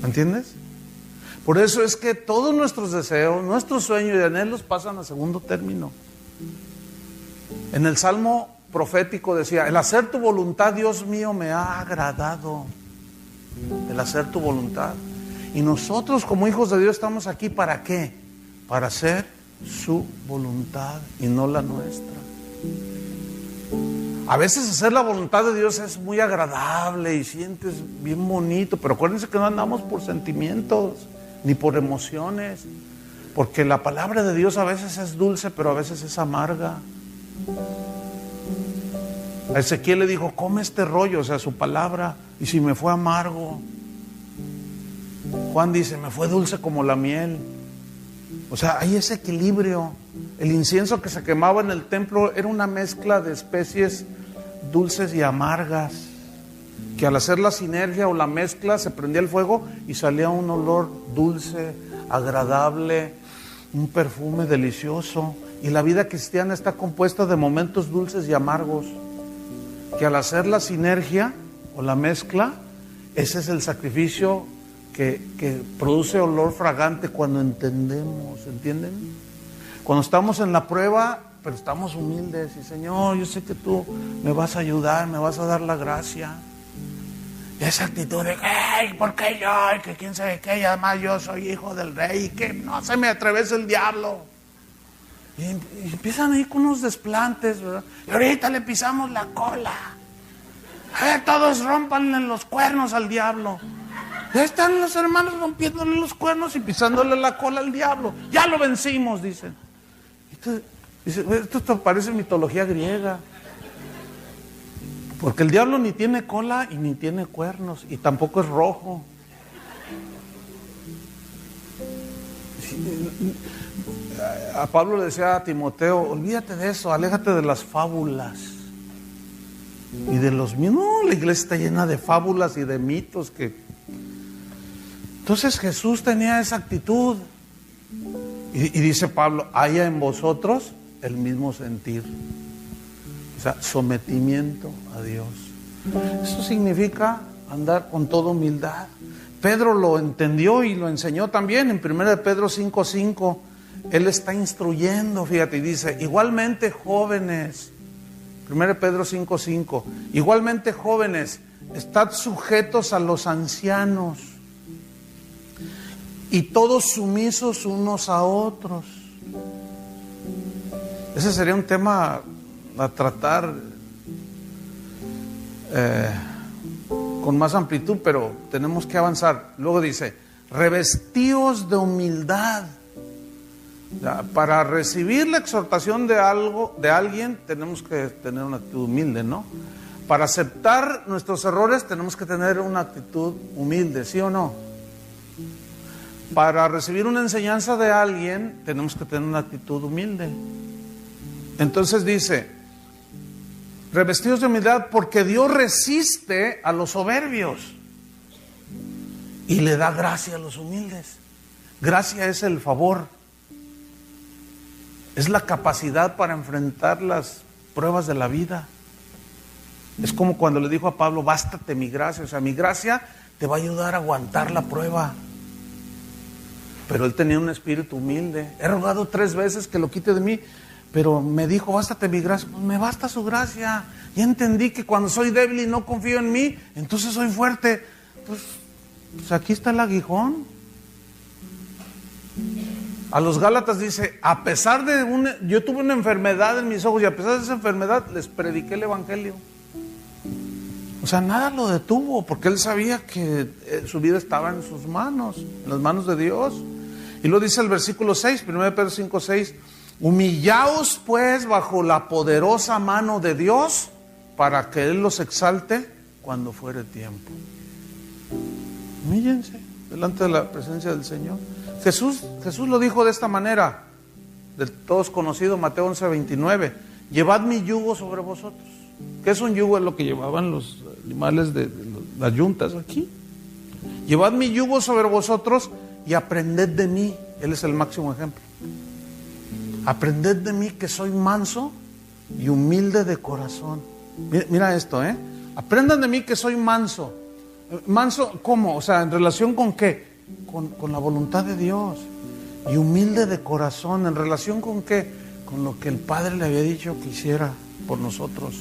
¿Me entiendes? Por eso es que todos nuestros deseos, nuestros sueños y anhelos pasan a segundo término. En el Salmo profético decía: el hacer tu voluntad, Dios mío, me ha agradado. El hacer tu voluntad. Y nosotros como hijos de Dios estamos aquí ¿para qué? Para hacer su voluntad y no la nuestra. A veces hacer la voluntad de Dios es muy agradable y sientes bien bonito, pero acuérdense que no andamos por sentimientos ni por emociones, porque la palabra de Dios a veces es dulce, pero a veces es amarga. A Ezequiel le dijo: come este rollo, o sea, su palabra, y si me fue amargo. Juan dice: me fue dulce como la miel. O sea, hay ese equilibrio. El incienso que se quemaba en el templo era una mezcla de especies dulces y amargas, que al hacer la sinergia o la mezcla se prendía el fuego y salía un olor dulce, agradable, un perfume delicioso. Y la vida cristiana está compuesta de momentos dulces y amargos, que al hacer la sinergia o la mezcla, ese es el sacrificio que produce olor fragante cuando entendemos, ¿entienden? Cuando estamos en la prueba, pero estamos humildes y: Señor, yo sé que tú me vas a ayudar, me vas a dar la gracia. Y esa actitud de: hey, ¿por qué yo? Y que quién sabe qué, y además yo soy hijo del rey, y que no se me atraviesa el diablo. Y empiezan a ir con unos desplantes, ¿verdad? Y ahorita le pisamos la cola. Todos rómpanle los cuernos al diablo. Ya están los hermanos rompiéndole los cuernos y pisándole la cola al diablo. Ya lo vencimos, dicen. Esto parece mitología griega. Porque el diablo ni tiene cola y ni tiene cuernos, y tampoco es rojo. A Pablo le decía a Timoteo: olvídate de eso, aléjate de las fábulas y de los mitos. No, la iglesia está llena de fábulas y de mitos Entonces Jesús tenía esa actitud. Y dice Pablo: haya en vosotros el mismo sentir. O sea, sometimiento a Dios. Eso significa andar con toda humildad. Pedro lo entendió y lo enseñó también en 1 Pedro 5:5. Él está instruyendo, fíjate, y dice: igualmente jóvenes, 1 Pedro 5:5, igualmente jóvenes, estad sujetos a los ancianos y todos sumisos unos a otros. Ese sería un tema a tratar con más amplitud, pero tenemos que avanzar. Luego dice: revestíos de humildad. Para recibir la exhortación de alguien tenemos que tener una actitud humilde, ¿no? Para aceptar nuestros errores tenemos que tener una actitud humilde, ¿sí o no? Para recibir una enseñanza de alguien tenemos que tener una actitud humilde. Entonces dice: revestidos de humildad, porque Dios resiste a los soberbios y le da gracia a los humildes. Gracia es el favor, es la capacidad para enfrentar las pruebas de la vida. Es como cuando le dijo a Pablo: bástate mi gracia. O sea, mi gracia te va a ayudar a aguantar la prueba. Pero él tenía un espíritu humilde. He rogado 3 veces que lo quite de mí, pero me dijo, bástate mi gracia. Pues me basta su gracia. Ya entendí que cuando soy débil y no confío en mí, entonces soy fuerte. Pues aquí está el aguijón. A los Gálatas dice, a pesar de yo tuve una enfermedad en mis ojos y a pesar de esa enfermedad les prediqué el evangelio. O sea, nada lo detuvo porque él sabía que su vida estaba en sus manos, en las manos de Dios. Y lo dice el versículo 6, 1 Pedro 5, 6, humillaos pues bajo la poderosa mano de Dios para que Él los exalte cuando fuere tiempo. Humíllense delante de la presencia del Señor. Jesús lo dijo de esta manera, de todos conocido, Mateo 11, 29, llevad mi yugo sobre vosotros. ¿Qué es un yugo? Es lo que llevaban los animales de las yuntas aquí. Llevad mi yugo sobre vosotros y aprended de mí. Él es el máximo ejemplo. Aprended de mí que soy manso y humilde de corazón. Mira esto, aprendan de mí que soy manso. ¿Manso cómo? O sea, ¿en relación con qué? Con la voluntad de Dios. Y humilde de corazón. ¿En relación con qué? Con lo que el Padre le había dicho que hiciera por nosotros.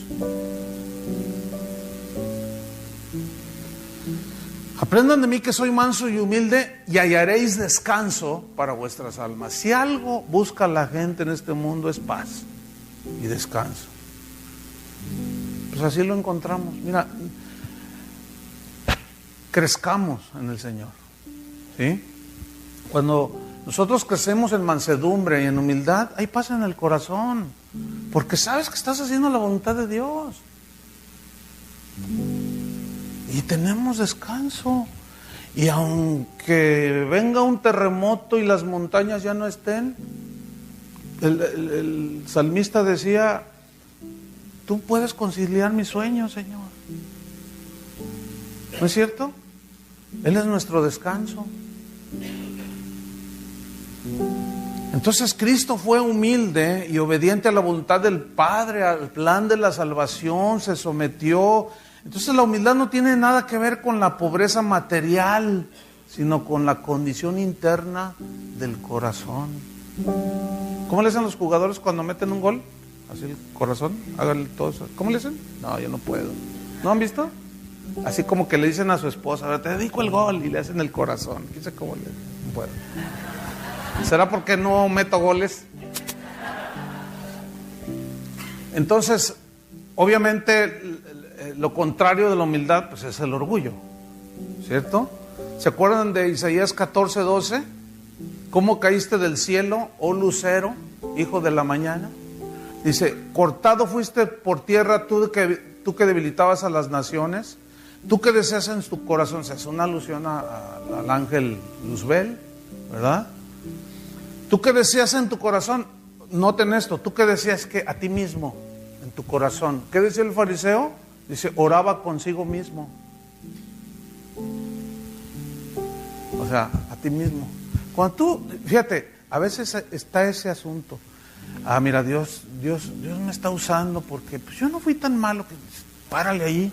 Aprendan de mí que soy manso y humilde y hallaréis descanso para vuestras almas. Si algo busca la gente en este mundo es paz y descanso. Pues así lo encontramos. Mira, crezcamos en el Señor. ¿Sí? Cuando nosotros crecemos en mansedumbre y en humildad, hay paz en el corazón, porque sabes que estás haciendo la voluntad de Dios y tenemos descanso. Y aunque venga un terremoto y las montañas ya no estén, el salmista decía, tú puedes conciliar mis sueños, Señor. ¿No es cierto? Él es nuestro descanso. Entonces Cristo fue humilde y obediente a la voluntad del Padre, al plan de la salvación, se sometió. Entonces la humildad no tiene nada que ver con la pobreza material, sino con la condición interna del corazón. ¿Cómo le hacen los jugadores cuando meten un gol? Así el corazón, háganle todo eso. ¿Cómo le hacen? No, yo no puedo. ¿No han visto? Así como que le dicen a su esposa, ahora te dedico el gol, y le hacen el corazón. ¿Quién sabe cómo le hacen? No puedo. ¿Será porque no meto goles? Entonces, obviamente, lo contrario de la humildad, pues es el orgullo, ¿cierto? ¿Se acuerdan de Isaías 14, 12? ¿Cómo caíste del cielo, oh lucero, hijo de la mañana? Dice, cortado fuiste por tierra tú que debilitabas a las naciones, tú que deseas en tu corazón. Se hace una alusión al ángel Luzbel, ¿verdad? Tú que deseas en tu corazón, noten esto, tú que deseas que a ti mismo, en tu corazón. ¿Qué decía el fariseo? Dice, oraba consigo mismo. O sea, a ti mismo. Cuando tú, fíjate, a veces está ese asunto. Ah, mira, Dios me está usando porque pues, yo no fui tan malo que párale ahí.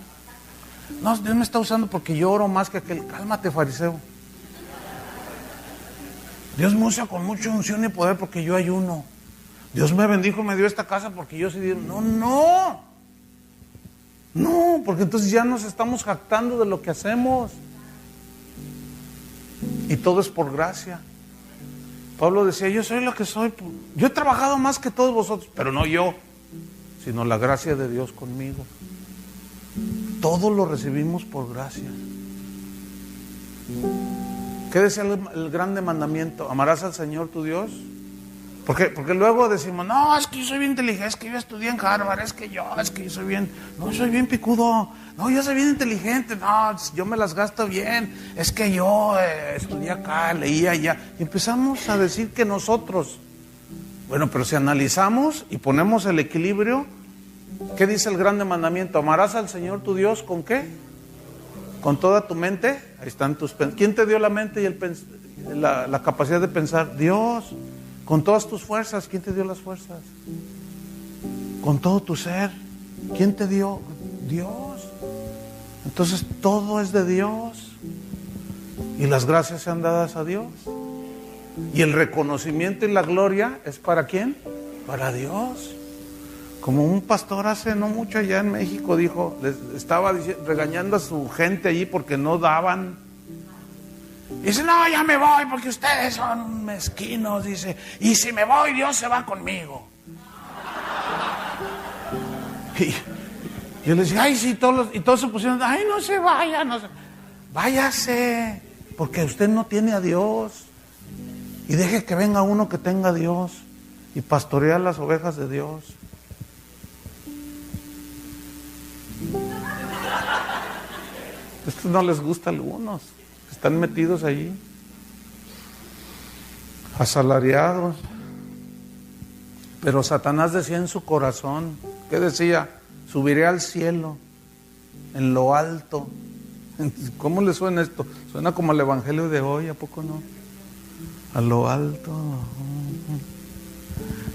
No, Dios me está usando porque yo oro más que aquel. Cálmate, fariseo. Dios me usa con mucha unción y poder porque yo ayuno. Dios me bendijo y me dio esta casa porque yo sí di. No, porque entonces ya nos estamos jactando de lo que hacemos. Y todo es por gracia. Pablo decía, yo soy lo que soy. Yo he trabajado más que todos vosotros, pero no yo, sino la gracia de Dios conmigo. Todo lo recibimos por gracia. ¿Qué decía el grande mandamiento? ¿Amarás al Señor tu Dios? Porque luego decimos, no, es que yo soy bien inteligente, es que yo estudié en Harvard, es que yo soy bien, no, soy bien picudo, no, yo soy bien inteligente, no, yo me las gasto bien, es que yo estudié acá, leí allá. Y empezamos a decir que nosotros, bueno, pero si analizamos y ponemos el equilibrio, ¿qué dice el grande mandamiento? ¿Amarás al Señor tu Dios con qué? ¿Con toda tu mente? Ahí están tus pensamientos. ¿Quién te dio la mente y la capacidad de pensar? Dios. ¿Con todas tus fuerzas? ¿Quién te dio las fuerzas? ¿Con todo tu ser? ¿Quién te dio? Dios. Entonces todo es de Dios. Y las gracias sean dadas a Dios. Y el reconocimiento y la gloria es para ¿quién? para Dios. Como un pastor hace no mucho allá en México dijo, les estaba regañando a su gente allí porque no daban. Dice, no, ya me voy porque ustedes son mezquinos, dice, y si me voy Dios se va conmigo. Y yo les dije, ay, sí, todos se pusieron, ay, no se vaya, váyase, porque usted no tiene a Dios. Y deje que venga uno que tenga a Dios y pastorea las ovejas de Dios. Esto no les gusta a algunos, están metidos allí, asalariados. Pero Satanás decía en su corazón, ¿qué decía? Subiré al cielo, en lo alto. ¿Cómo le suena esto? Suena como el evangelio de hoy, ¿a poco no? A lo alto,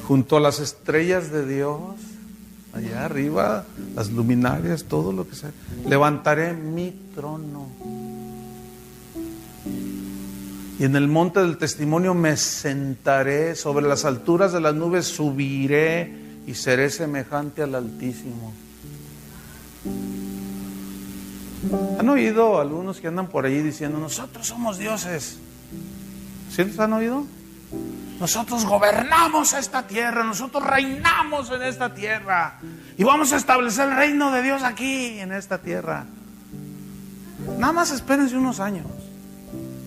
junto a las estrellas de Dios, allá arriba, las luminarias, todo lo que sea. Levantaré mi trono. Y en el monte del testimonio me sentaré, sobre las alturas de las nubes subiré y seré semejante al Altísimo. ¿Han oído algunos que andan por ahí diciendo, nosotros somos dioses? ¿Sí los han oído? Nosotros gobernamos esta tierra, nosotros reinamos en esta tierra y vamos a establecer el reino de Dios aquí, en esta tierra. Nada más espérense unos años,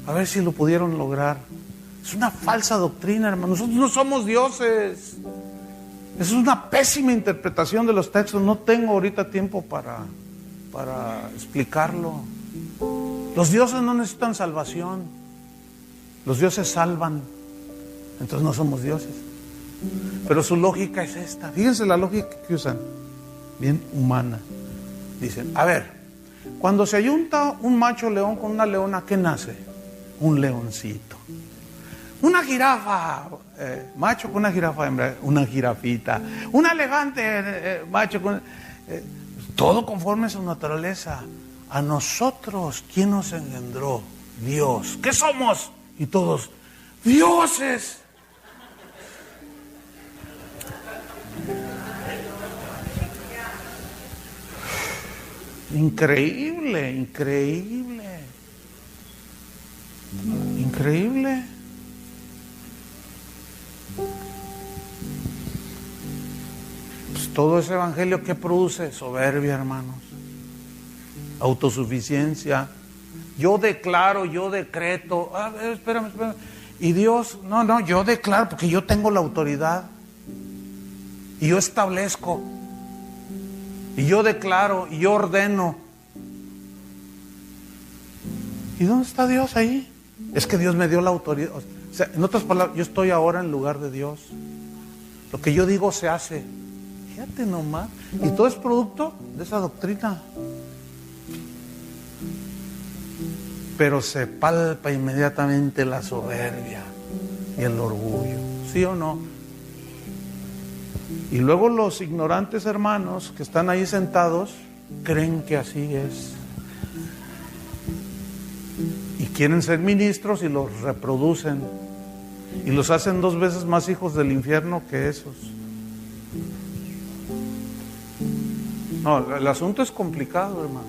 a ver si lo pudieron lograr. Es una falsa doctrina, hermano. Nosotros no somos dioses. Es una pésima interpretación de los textos. No tengo ahorita tiempo para explicarlo. Los dioses no necesitan salvación. Los dioses salvan. Entonces no somos dioses. Pero su lógica es esta. Fíjense la lógica que usan. Bien humana. Dicen, a ver, cuando se ayunta un macho león con una leona, ¿qué nace? Un leoncito. Una jirafa, macho con una jirafa hembra, una jirafita. Un elefante, macho con... todo conforme a su naturaleza. A nosotros, ¿quién nos engendró? Dios. ¿Qué somos? Y todos, dioses. Increíble, increíble. Increíble. Pues todo ese evangelio que produce soberbia, hermanos. Autosuficiencia. Yo declaro, yo decreto. A ver, espérame. Y Dios, no, yo declaro porque yo tengo la autoridad. Y yo establezco. Y yo declaro, y yo ordeno. ¿Y dónde está Dios ahí? Es que Dios me dio la autoridad. O sea, en otras palabras, yo estoy ahora en lugar de Dios. Lo que yo digo se hace. Fíjate nomás. Y todo es producto de esa doctrina. Pero se palpa inmediatamente la soberbia y el orgullo. ¿Sí o no? Y luego los ignorantes hermanos que están ahí sentados creen que así es. Y quieren ser ministros y los reproducen. Y los hacen 2 veces más hijos del infierno que esos. No, el asunto es complicado, hermanos.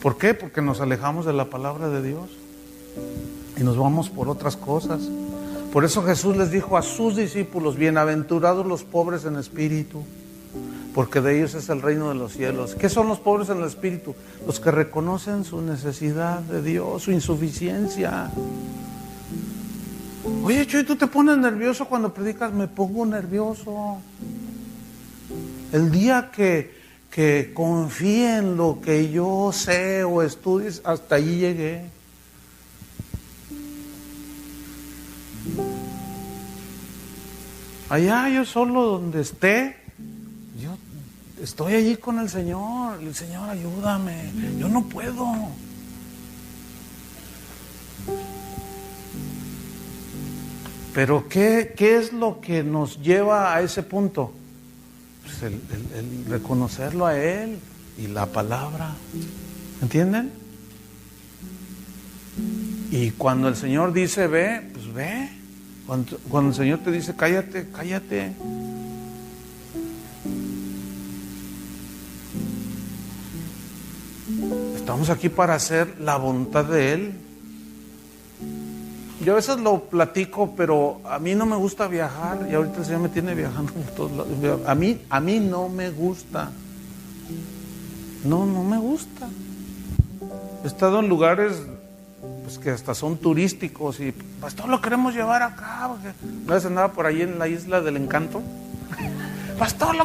¿Por qué? Porque nos alejamos de la palabra de Dios y nos vamos por otras cosas. Por eso Jesús les dijo a sus discípulos, bienaventurados los pobres en espíritu, porque de ellos es el reino de los cielos. ¿Qué son los pobres en el espíritu? Los que reconocen su necesidad de Dios, su insuficiencia. Oye, Chuy, ¿tú te pones nervioso cuando predicas? Me pongo nervioso. El día que confíe en lo que yo sé o estudies, hasta allí llegué. Allá yo solo donde esté, yo estoy allí con el Señor. El Señor, ayúdame, yo no puedo. Pero ¿qué es lo que nos lleva a ese punto? Pues el reconocerlo a Él y la palabra. ¿Entienden? Y cuando el Señor dice ve, pues ve. Cuando el Señor te dice, cállate, cállate. Estamos aquí para hacer la voluntad de Él. Yo a veces lo platico, pero a mí no me gusta viajar y ahorita el Señor me tiene viajando por todos lados. A mí no me gusta. No me gusta. He estado en lugares pues que hasta son turísticos y pues todo lo queremos llevar acá. Una vez andaba por ahí en la Isla del Encanto. Pastor,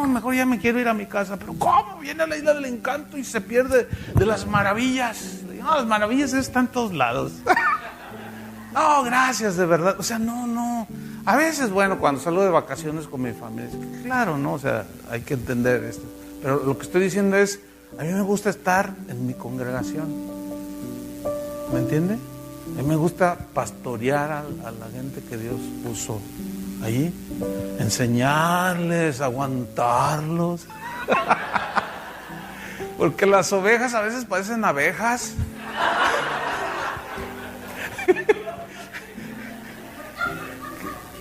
mejor ya me quiero ir a mi casa. Pero ¿cómo? Viene a la Isla del Encanto y se pierde de las maravillas. No, las maravillas están en todos lados. No, gracias, de verdad. O sea, no. A veces, bueno, cuando salgo de vacaciones con mi familia, claro, ¿no? O sea, hay que entender esto. Pero lo que estoy diciendo es, a mí me gusta estar en mi congregación. ¿Me entiende? A mí me gusta pastorear a la gente que Dios puso ahí, enseñarles, aguantarlos. Porque las ovejas a veces parecen abejas.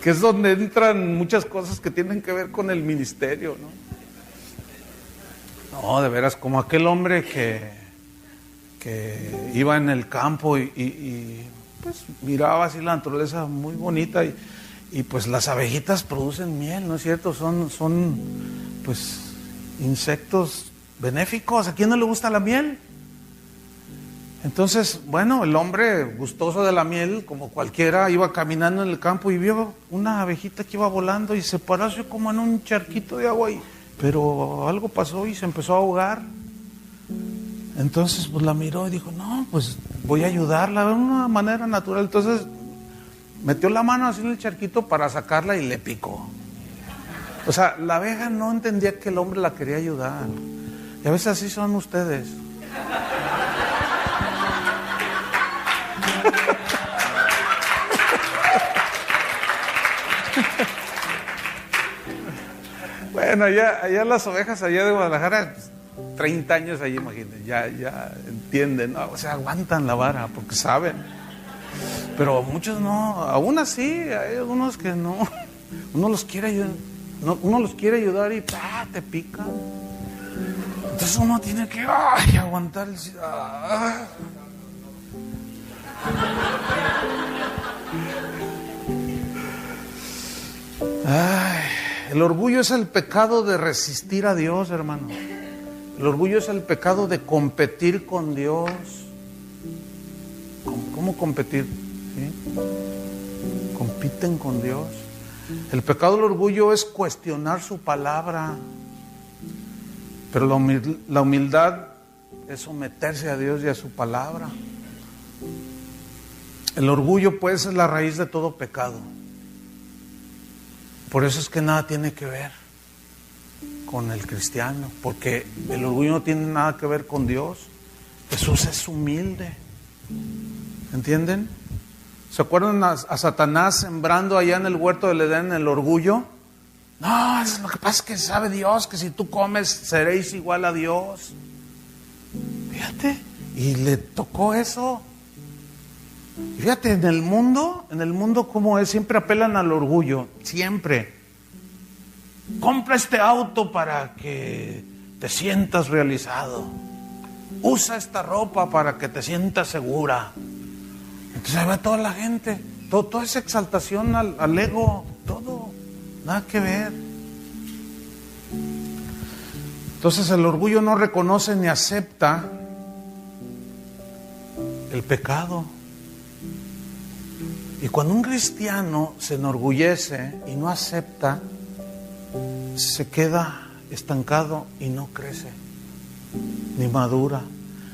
Que es donde entran muchas cosas que tienen que ver con el ministerio, ¿no? No, de veras, como aquel hombre que iba en el campo y pues miraba así la naturaleza muy bonita y pues las abejitas producen miel, ¿no es cierto? Son pues insectos benéficos. ¿A quién no le gusta la miel? Entonces, bueno, el hombre gustoso de la miel, como cualquiera, iba caminando en el campo y vio una abejita que iba volando y se paró así como en un charquito de agua, pero algo pasó y se empezó a ahogar. Entonces, pues la miró y dijo, no, pues voy a ayudarla de una manera natural. Entonces, metió la mano así en el charquito para sacarla y le picó. O sea, la abeja no entendía que el hombre la quería ayudar. Y a veces así son ustedes. Bueno, allá las ovejas allá de Guadalajara, 30 años allí, imagínense, ya entienden, ¿no? O sea, aguantan la vara porque saben. Pero muchos no, aún así, hay algunos que no. Uno los quiere ayudar y te pican. Entonces uno tiene que aguantar el... El orgullo es el pecado de resistir a Dios, hermano. El orgullo es el pecado de competir con Dios. ¿Cómo competir? ¿Sí? Compiten con Dios. El pecado del orgullo es cuestionar su palabra. Pero la humildad es someterse a Dios y a su palabra. El orgullo, pues, es la raíz de todo pecado. Por eso es que nada tiene que ver con el cristiano, porque el orgullo no tiene nada que ver con Dios. Jesús es humilde. ¿Entienden? ¿Se acuerdan a Satanás sembrando allá en el huerto del Edén el orgullo? No, lo que pasa es que sabe Dios que si tú comes seréis igual a Dios. Fíjate, y le tocó eso. Y fíjate, en el mundo como es, siempre apelan al orgullo, siempre. Compra este auto para que te sientas realizado. Usa esta ropa para que te sientas segura. Entonces ahí va toda la gente, toda esa exaltación al ego, todo, nada que ver. Entonces el orgullo no reconoce ni acepta el pecado. Y cuando un cristiano se enorgullece y no acepta, se queda estancado y no crece, ni madura.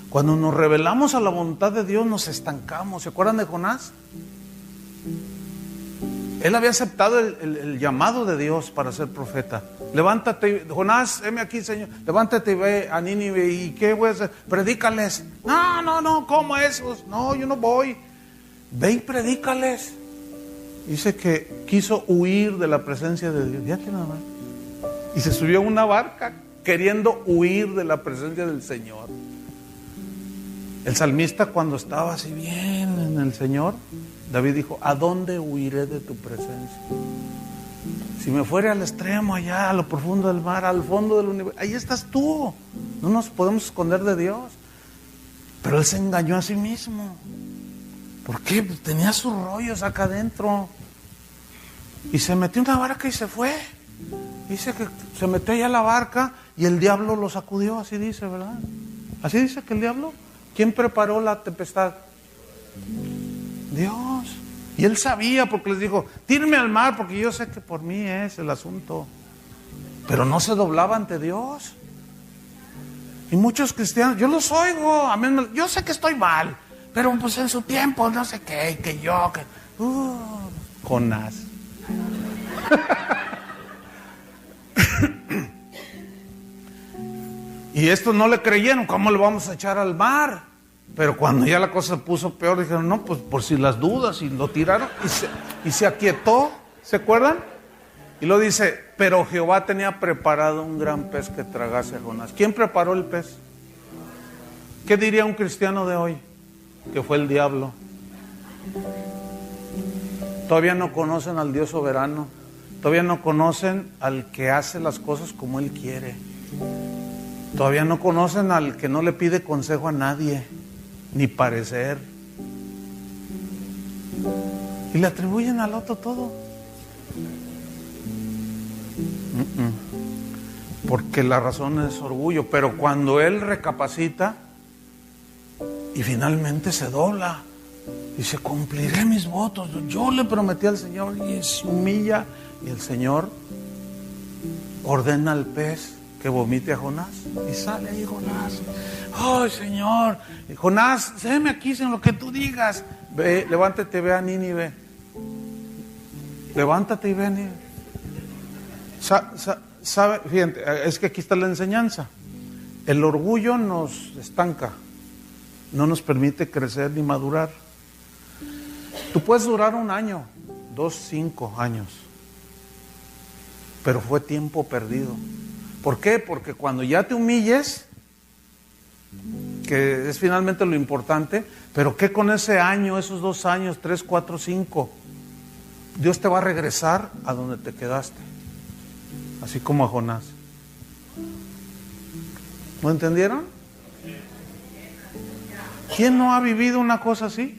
Cuando nos rebelamos a la voluntad de Dios, nos estancamos. ¿Se acuerdan de Jonás? Él había aceptado el llamado de Dios para ser profeta. Levántate, Jonás, heme aquí, Señor. Levántate y ve a Nínive. ¿Y qué voy a hacer? Predícales. No, ¿cómo esos? No, yo no voy. Ve y predícales. Dice que quiso huir de la presencia de Dios. Fíjate nada más. Y se subió a una barca queriendo huir de la presencia del Señor. El salmista, cuando estaba así bien en el Señor, David dijo, ¿a dónde huiré de tu presencia? Si me fuere al extremo, allá, a lo profundo del mar, al fondo del universo, ahí estás tú. No nos podemos esconder de Dios. Pero él se engañó a sí mismo. ¿Por qué? Pues tenía sus rollos acá adentro. Y se metió en una barca y se fue. Dice que se metió allá a la barca y el diablo lo sacudió, así dice, ¿verdad? Así dice que el diablo. ¿Quién preparó la tempestad? Dios. Y él sabía, porque les dijo, tírenme al mar porque yo sé que por mí es el asunto. Pero no se doblaba ante Dios. Y muchos cristianos, yo los oigo, amén, yo sé que estoy mal, pero pues en su tiempo no sé qué, que yo, que... Jonás. Y estos no le creyeron, ¿cómo le vamos a echar al mar? Pero cuando ya la cosa se puso peor, dijeron, no, pues por si las dudas, y lo tiraron, y se aquietó, ¿se acuerdan? Y lo dice, pero Jehová tenía preparado un gran pez que tragase a Jonás. ¿Quién preparó el pez? ¿Qué diría un cristiano de hoy? Que fue el diablo. Todavía no conocen al Dios soberano. Todavía no conocen al que hace las cosas como Él quiere. Todavía no conocen al que no le pide consejo a nadie, ni parecer. Y le atribuyen al otro todo. Porque la razón es orgullo. Pero cuando él recapacita y finalmente se dobla, dice, cumpliré mis votos, yo le prometí al Señor, y se humilla, y el Señor ordena al pez que vomite a Jonás, y sale ahí Jonás. Ay, Señor, Jonás, séme aquí en lo que tú digas. Ve, levántate, ve a Nínive. Levántate y ve a Nínive. ¿Sabe? Fíjate, es que aquí está la enseñanza. El orgullo nos estanca, no nos permite crecer ni madurar. Tú puedes durar 1 año, 2, 5 años, pero fue tiempo perdido. ¿Por qué? Porque cuando ya te humilles, que es finalmente lo importante, pero ¿qué con ese año, esos 2 años, 3, 4, 5? Dios te va a regresar a donde te quedaste. Así como a Jonás. ¿No entendieron? ¿Quién no ha vivido una cosa así?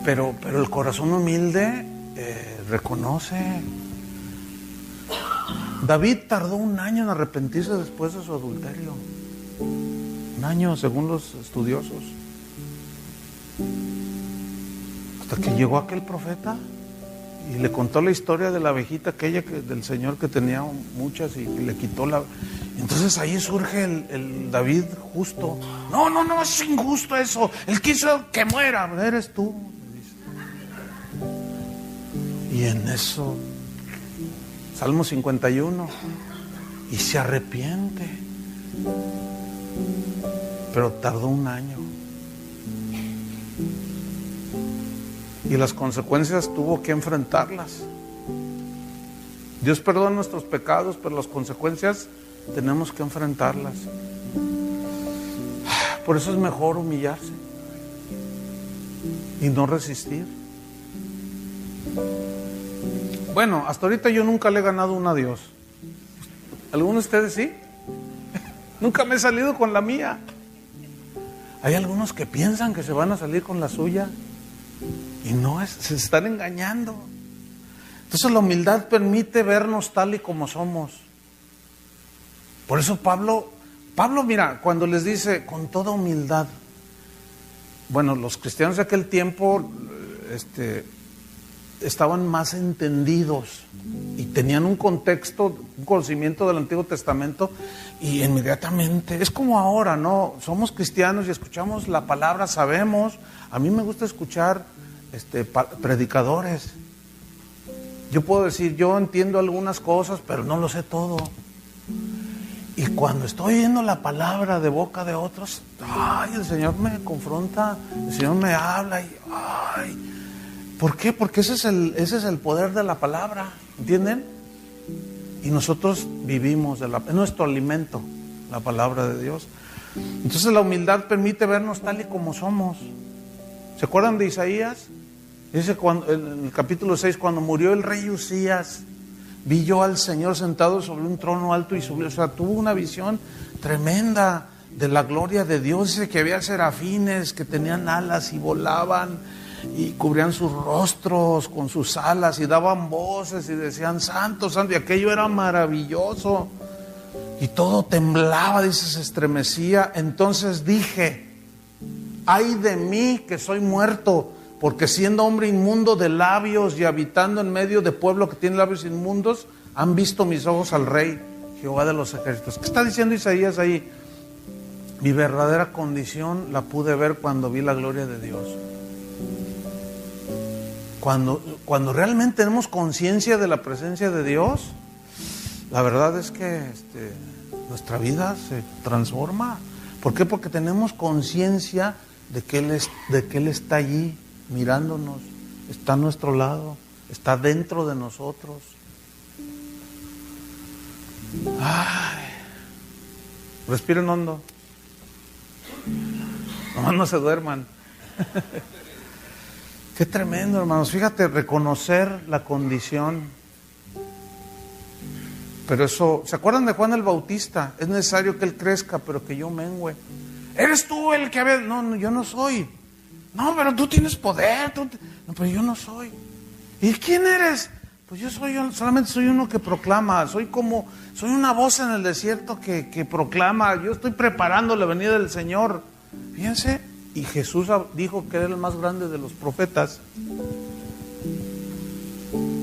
Pero el corazón humilde reconoce. David tardó 1 año en arrepentirse después de su adulterio. 1 año, según los estudiosos. Hasta que llegó aquel profeta y le contó la historia de la abejita aquella del Señor que tenía muchas y le quitó la... Entonces ahí surge el David justo. No, es injusto eso. Él quiso que muera. Eres tú. Y en eso, Salmo 51, y se arrepiente. Pero tardó 1 año. Y las consecuencias tuvo que enfrentarlas. Dios perdona nuestros pecados, pero las consecuencias tenemos que enfrentarlas. Por eso es mejor humillarse y no resistir. Bueno, hasta ahorita yo nunca le he ganado una a Dios. ¿Algunos de ustedes sí? Nunca me he salido con la mía. Hay algunos que piensan que se van a salir con la suya. Y no, se están engañando. Entonces la humildad permite vernos tal y como somos. Por eso Pablo, mira, cuando les dice con toda humildad, bueno, los cristianos de aquel tiempo estaban más entendidos y tenían un contexto, un conocimiento del Antiguo Testamento, y inmediatamente, es como ahora, ¿no? Somos cristianos y escuchamos la palabra, sabemos. A mí me gusta escuchar predicadores. Yo puedo decir, yo entiendo algunas cosas, pero no lo sé todo. Y cuando estoy oyendo la palabra de boca de otros, el Señor me confronta, el Señor me habla y ¿por qué? Porque ese es el poder de la palabra, ¿entienden? Y nosotros vivimos es nuestro alimento, la palabra de Dios. Entonces la humildad permite vernos tal y como somos. ¿Se acuerdan de Isaías? Dice en el capítulo 6, cuando murió el rey Usías, vi yo al Señor sentado sobre un trono alto y sublime. O sea, tuvo una visión tremenda de la gloria de Dios. Dice que había serafines que tenían alas y volaban y cubrían sus rostros con sus alas y daban voces y decían: santo, santo. Y aquello era maravilloso. Y todo temblaba, dice, se estremecía. Entonces dije: ay de mí que soy muerto, porque siendo hombre inmundo de labios y habitando en medio de pueblo que tiene labios inmundos, han visto mis ojos al Rey, Jehová de los ejércitos. ¿Qué está diciendo Isaías ahí? Mi verdadera condición la pude ver cuando vi la gloria de Dios. Cuando realmente tenemos conciencia de la presencia de Dios, la verdad es que nuestra vida se transforma. ¿Por qué? Porque tenemos conciencia de que Él está allí mirándonos, está a nuestro lado, está dentro de nosotros. Ay, respiren hondo, nomás no se duerman. Qué tremendo, hermanos. Fíjate, reconocer la condición. Pero eso, ¿se acuerdan de Juan el Bautista? Es necesario que él crezca, pero que yo mengüe. ¿Eres tú el que había? No, yo no soy. No, pero tú tienes poder. No, pero yo no soy. ¿Y quién eres? Pues yo solamente soy uno que proclama. Soy una voz en el desierto que proclama. Yo estoy preparando la venida del Señor. Fíjense, y Jesús dijo que era el más grande de los profetas.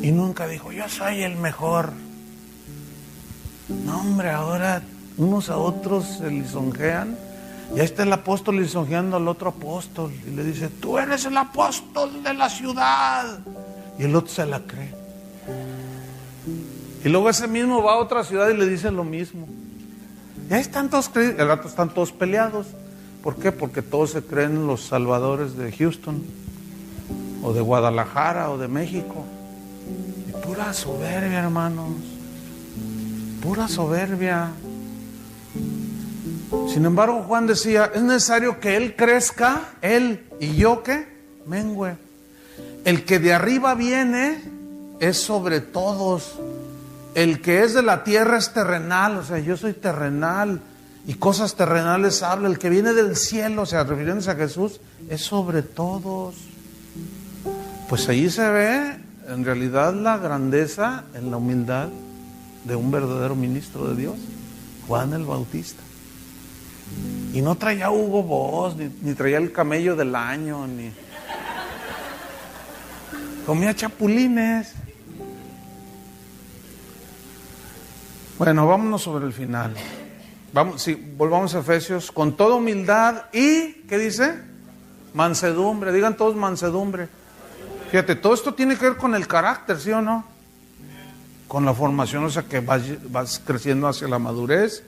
Y nunca dijo: yo soy el mejor. No, hombre, ahora unos a otros se lisonjean. Y ahí está el apóstol lisonjeando al otro apóstol y le dice: tú eres el apóstol de la ciudad. Y el otro se la cree. Y luego ese mismo va a otra ciudad y le dice lo mismo. Y ahí están todos, el rato están todos peleados. ¿Por qué? Porque todos se creen los salvadores de Houston o de Guadalajara o de México. Y pura soberbia, hermanos. Pura soberbia. Sin embargo, Juan decía: es necesario que Él crezca, Él, y yo ¿qué? Mengüe. El que de arriba viene es sobre todos. El que es de la tierra es terrenal. O sea, yo soy terrenal y cosas terrenales habla. El que viene del cielo, o sea, refiriéndose a Jesús, es sobre todos. Pues ahí se ve en realidad la grandeza en la humildad de un verdadero ministro de Dios, Juan el Bautista. Y no traía Hugo Boss, ni traía el camello del año, ni comía chapulines. Bueno, vámonos sobre el final. Volvamos a Efesios. Con toda humildad y, ¿qué dice? Mansedumbre. Digan todos mansedumbre. Fíjate, todo esto tiene que ver con el carácter, ¿sí o no? Con la formación, o sea que vas creciendo hacia la madurez.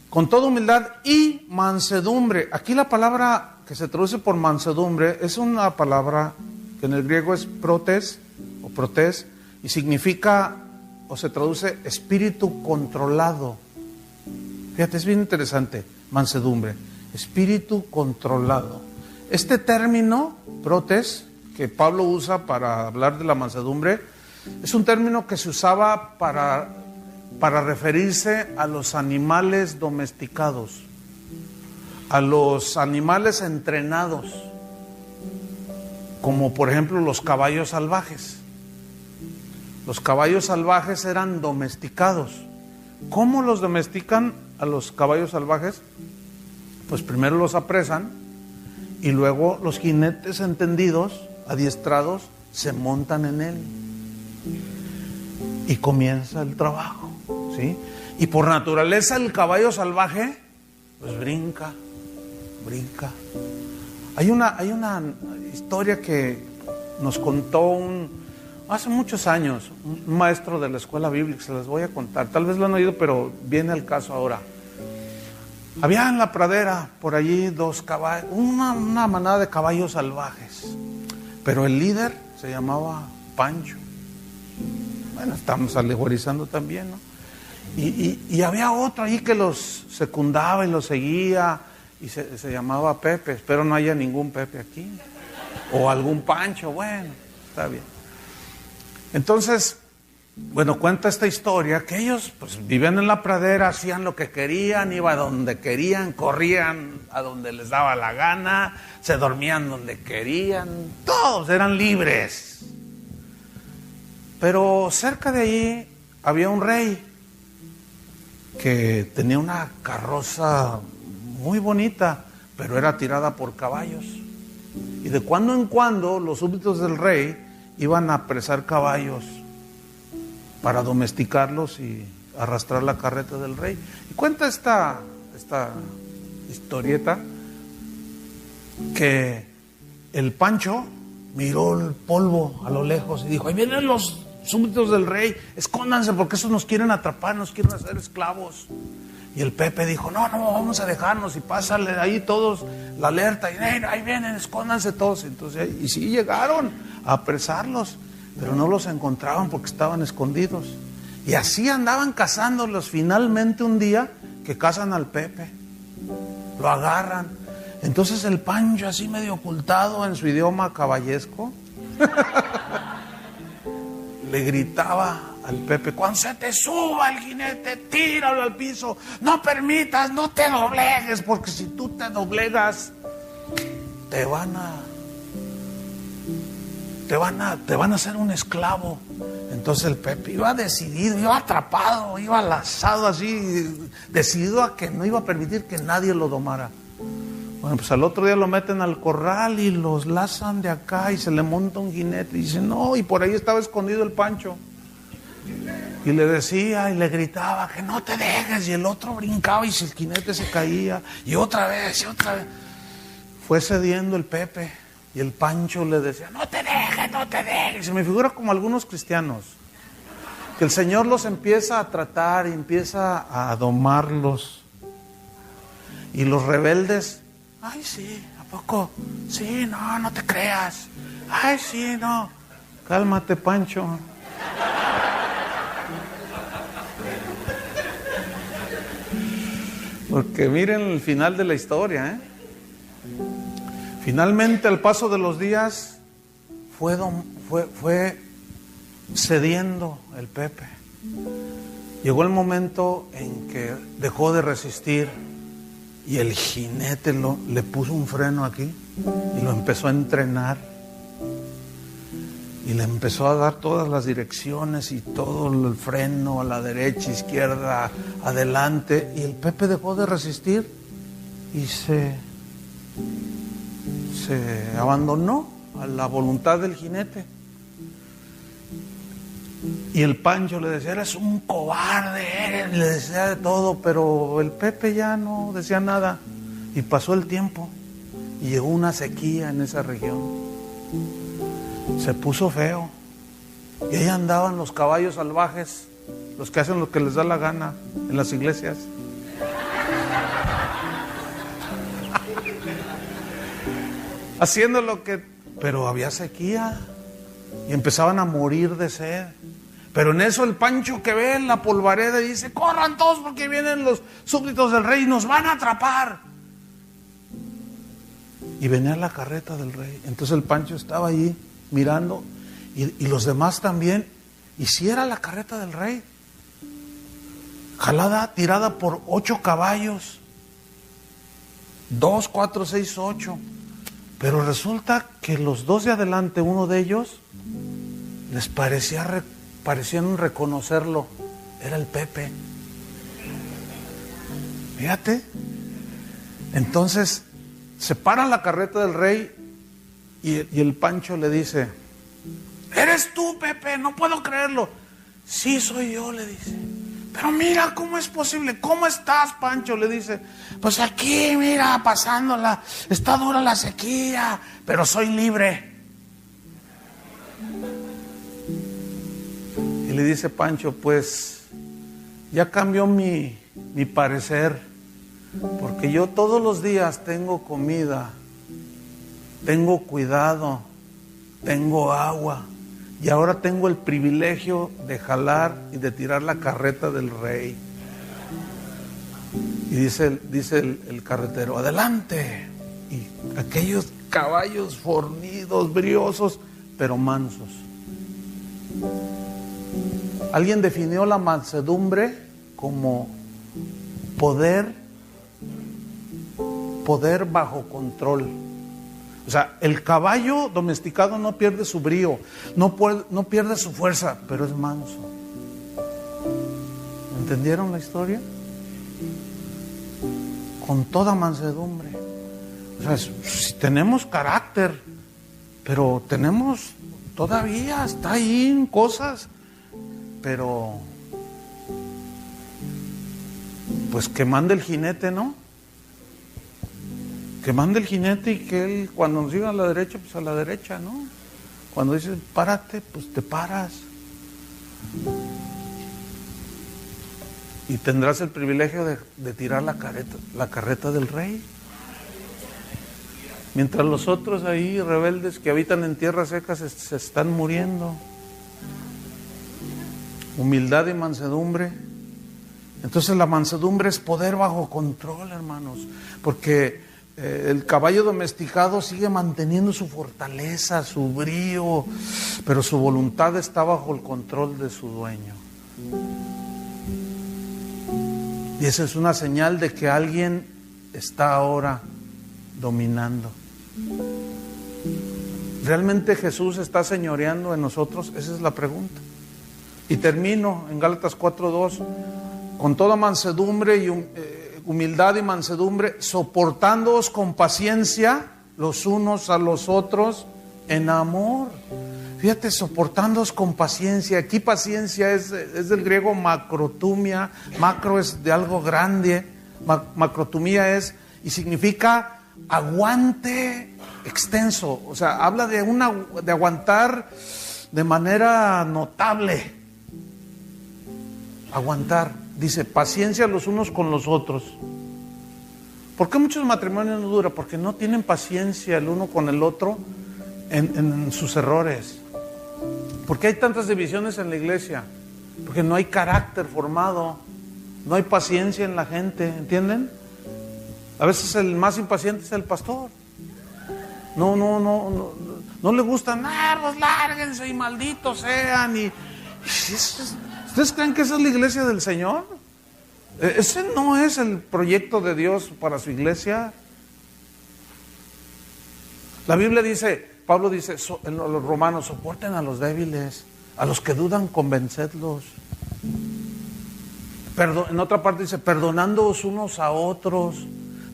Con toda humildad y mansedumbre. Aquí la palabra que se traduce por mansedumbre es una palabra que en el griego es protes o protés y significa, o se traduce, espíritu controlado. Fíjate, es bien interesante, mansedumbre, espíritu controlado. Este término, protes, que Pablo usa para hablar de la mansedumbre, es un término que se usaba para referirse a los animales domesticados, a los animales entrenados, como por ejemplo los caballos salvajes. Los caballos salvajes eran domesticados. ¿Cómo los domestican a los caballos salvajes? Pues primero los apresan y luego los jinetes entendidos, adiestrados, se montan en él y comienza el trabajo, ¿sí? Y por naturaleza el caballo salvaje pues brinca. Hay una historia que nos contó hace muchos años un maestro de la escuela bíblica. Se las voy a contar, tal vez lo han oído, pero viene al caso ahora. Había en la pradera por allí dos caballos, una manada de caballos salvajes, pero el líder se llamaba Pancho. Bueno, estamos alegorizando también, ¿no? Y había otro ahí que los secundaba y los seguía, y se llamaba Pepe. Espero no haya ningún Pepe aquí, o algún Pancho. Bueno, está bien. Entonces, bueno, cuenta esta historia que ellos pues vivían en la pradera, hacían lo que querían, iban a donde querían, corrían a donde les daba la gana, se dormían donde querían, todos eran libres. Pero cerca de allí había un rey que tenía una carroza muy bonita, pero era tirada por caballos. Y de cuando en cuando los súbditos del rey iban a apresar caballos para domesticarlos y arrastrar la carreta del rey. Y cuenta esta historieta que el Pancho miró el polvo a lo lejos y dijo: ahí vienen los súbditos del rey, escóndanse porque esos nos quieren atrapar, nos quieren hacer esclavos. Y el Pepe dijo: no, vamos a dejarnos, y pásale ahí todos la alerta, y ahí vienen, escóndanse todos. Entonces, y sí llegaron a apresarlos, pero no los encontraban porque estaban escondidos. Y así andaban cazándolos. Finalmente un día que cazan al Pepe, lo agarran. Entonces el Pancho, así medio ocultado en su idioma caballesco, le gritaba al Pepe: cuando se te suba el jinete, tíralo al piso, no permitas, no te doblegues, porque si tú te doblegas, te van a hacer un esclavo. Entonces el Pepe iba decidido, iba atrapado, iba lazado así, decidido a que no iba a permitir que nadie lo domara. Bueno, pues al otro día lo meten al corral y los lazan de acá y se le monta un jinete y dice: no, y por ahí estaba escondido el Pancho. Y le decía y le gritaba que no te dejes, y el otro brincaba y el jinete se caía, y otra vez, y otra vez. Fue cediendo el Pepe, y el Pancho le decía: no te dejes, no te dejes. Se me figura como algunos cristianos, que el Señor los empieza a tratar y empieza a domarlos. Y los rebeldes: ay, sí, ¿a poco? Sí, no te creas. Ay, sí, no. Cálmate, Pancho. Porque miren el final de la historia, Finalmente, al paso de los días, fue cediendo el Pepe. Llegó el momento en que dejó de resistir y el jinete le puso un freno aquí y lo empezó a entrenar. Y le empezó a dar todas las direcciones y todo el freno a la derecha, izquierda, adelante. Y el Pepe dejó de resistir y se abandonó a la voluntad del jinete. Y el Pancho le decía: eres un cobarde, le decía de todo, pero el Pepe ya no decía nada. Y pasó el tiempo y llegó una sequía en esa región. Se puso feo y ahí andaban los caballos salvajes, los que hacen lo que les da la gana en las iglesias. Haciendo lo que... Pero había sequía y empezaban a morir de sed. Pero en eso el Pancho, que ve la polvareda, y dice: corran todos porque vienen los súbditos del rey y nos van a atrapar. Y venía la carreta del rey. Entonces el Pancho estaba allí mirando, y los demás también. Y si era la carreta del rey, jalada, tirada por 8 caballos, 2, 4, 6, 8. Pero resulta que los 2 de adelante, uno de ellos, les parecían reconocerlo. Era el Pepe. Fíjate. Entonces se para la carreta del rey y el Pancho le dice: ¿eres tú, Pepe? No puedo creerlo. Sí, soy yo, le dice. Pero mira, ¿cómo es posible? ¿Cómo estás, Pancho? Le dice: pues aquí, mira, pasándola. Está dura la sequía, pero soy libre. Y le dice Pancho: pues ya cambió mi parecer, porque yo todos los días tengo comida, tengo cuidado, tengo agua, y ahora tengo el privilegio de jalar y de tirar la carreta del rey. Y dice el carretero, adelante. Y aquellos caballos fornidos, briosos, pero mansos. Alguien definió la mansedumbre como poder bajo control. O sea, el caballo domesticado no pierde su brío, no pierde su fuerza, pero es manso. ¿Entendieron la historia? Con toda mansedumbre. O sea, si tenemos carácter, pero tenemos todavía, está ahí en cosas, pero pues que mande el jinete, ¿no? Que mande el jinete y que él, cuando nos diga a la derecha, pues a la derecha, ¿no? Cuando dice párate, pues te paras. Y tendrás el privilegio de tirar la carreta del rey. Mientras los otros ahí, rebeldes que habitan en tierras secas, se están muriendo. Humildad y mansedumbre. Entonces la mansedumbre es poder bajo control, hermanos, porque el caballo domesticado sigue manteniendo su fortaleza, su brío, pero su voluntad está bajo el control de su dueño. Y esa es una señal de que alguien está ahora dominando. ¿Realmente Jesús está señoreando en nosotros? Esa es la pregunta. Y termino en Gálatas 4:2, con toda mansedumbre y humildad y mansedumbre, soportándoos con paciencia los unos a los otros en amor. Fíjate, soportándoos con paciencia. Aquí paciencia es del griego macrotumia. Macro es de algo grande. Macrotumia es, y significa aguante extenso. O sea, habla de aguantar de manera notable. Aguantar. Dice, paciencia los unos con los otros. ¿Por qué muchos matrimonios no duran? Porque no tienen paciencia el uno con el otro en sus errores. ¿Por qué hay tantas divisiones en la iglesia? Porque no hay carácter formado, no hay paciencia en la gente, ¿entienden? A veces el más impaciente es el pastor. No le gustan, pues lárguense y malditos sean. ¿Ustedes creen que esa es la iglesia del Señor? Ese no es el proyecto de Dios para su iglesia. La Biblia dice, Pablo dice en los romanos, soporten a los débiles, a los que dudan, convencedlos. En otra parte dice, perdonándoos unos a otros,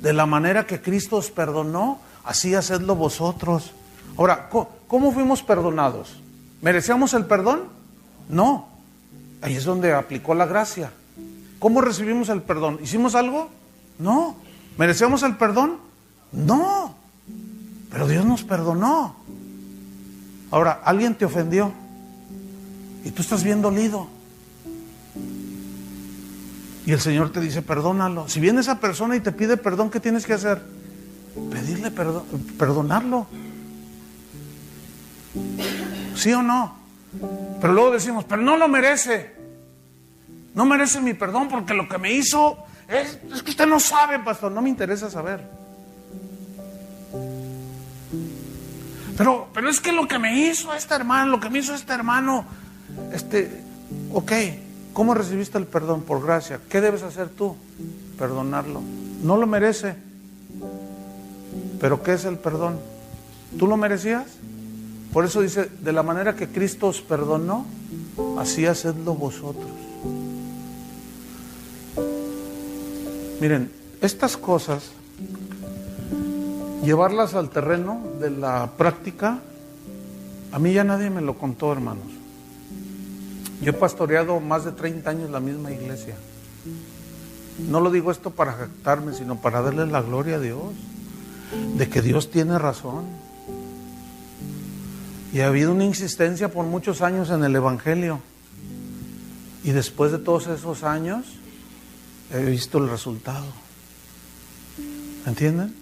de la manera que Cristo os perdonó, así hacedlo vosotros. Ahora, ¿cómo fuimos perdonados? ¿Merecíamos el perdón? No. Ahí es donde aplicó la gracia. ¿Cómo recibimos el perdón? ¿Hicimos algo? No. ¿Merecíamos el perdón? No. Pero Dios nos perdonó. Ahora, alguien te ofendió y tú estás bien dolido. Y el Señor te dice, perdónalo. Si viene esa persona y te pide perdón, ¿qué tienes que hacer? Pedirle perdón, perdonarlo. ¿Sí o no? Pero luego decimos, pero no lo merece. No merece mi perdón porque lo que me hizo es que usted no sabe, pastor. No me interesa saber. Pero es que lo que me hizo este hermano, ok, ¿cómo recibiste el perdón? Por gracia. ¿Qué debes hacer tú? Perdonarlo. No lo merece. ¿Pero qué es el perdón? ¿Tú lo merecías? Por eso dice, de la manera que Cristo os perdonó, así hacedlo vosotros. Miren, estas cosas, llevarlas al terreno de la práctica, a mí ya nadie me lo contó, hermanos. Yo he pastoreado más de 30 años la misma iglesia. No lo digo esto para jactarme, sino para darle la gloria a Dios, de que Dios tiene razón. Y ha habido una insistencia por muchos años en el Evangelio. Y después de todos esos años, he visto el resultado. ¿Entienden?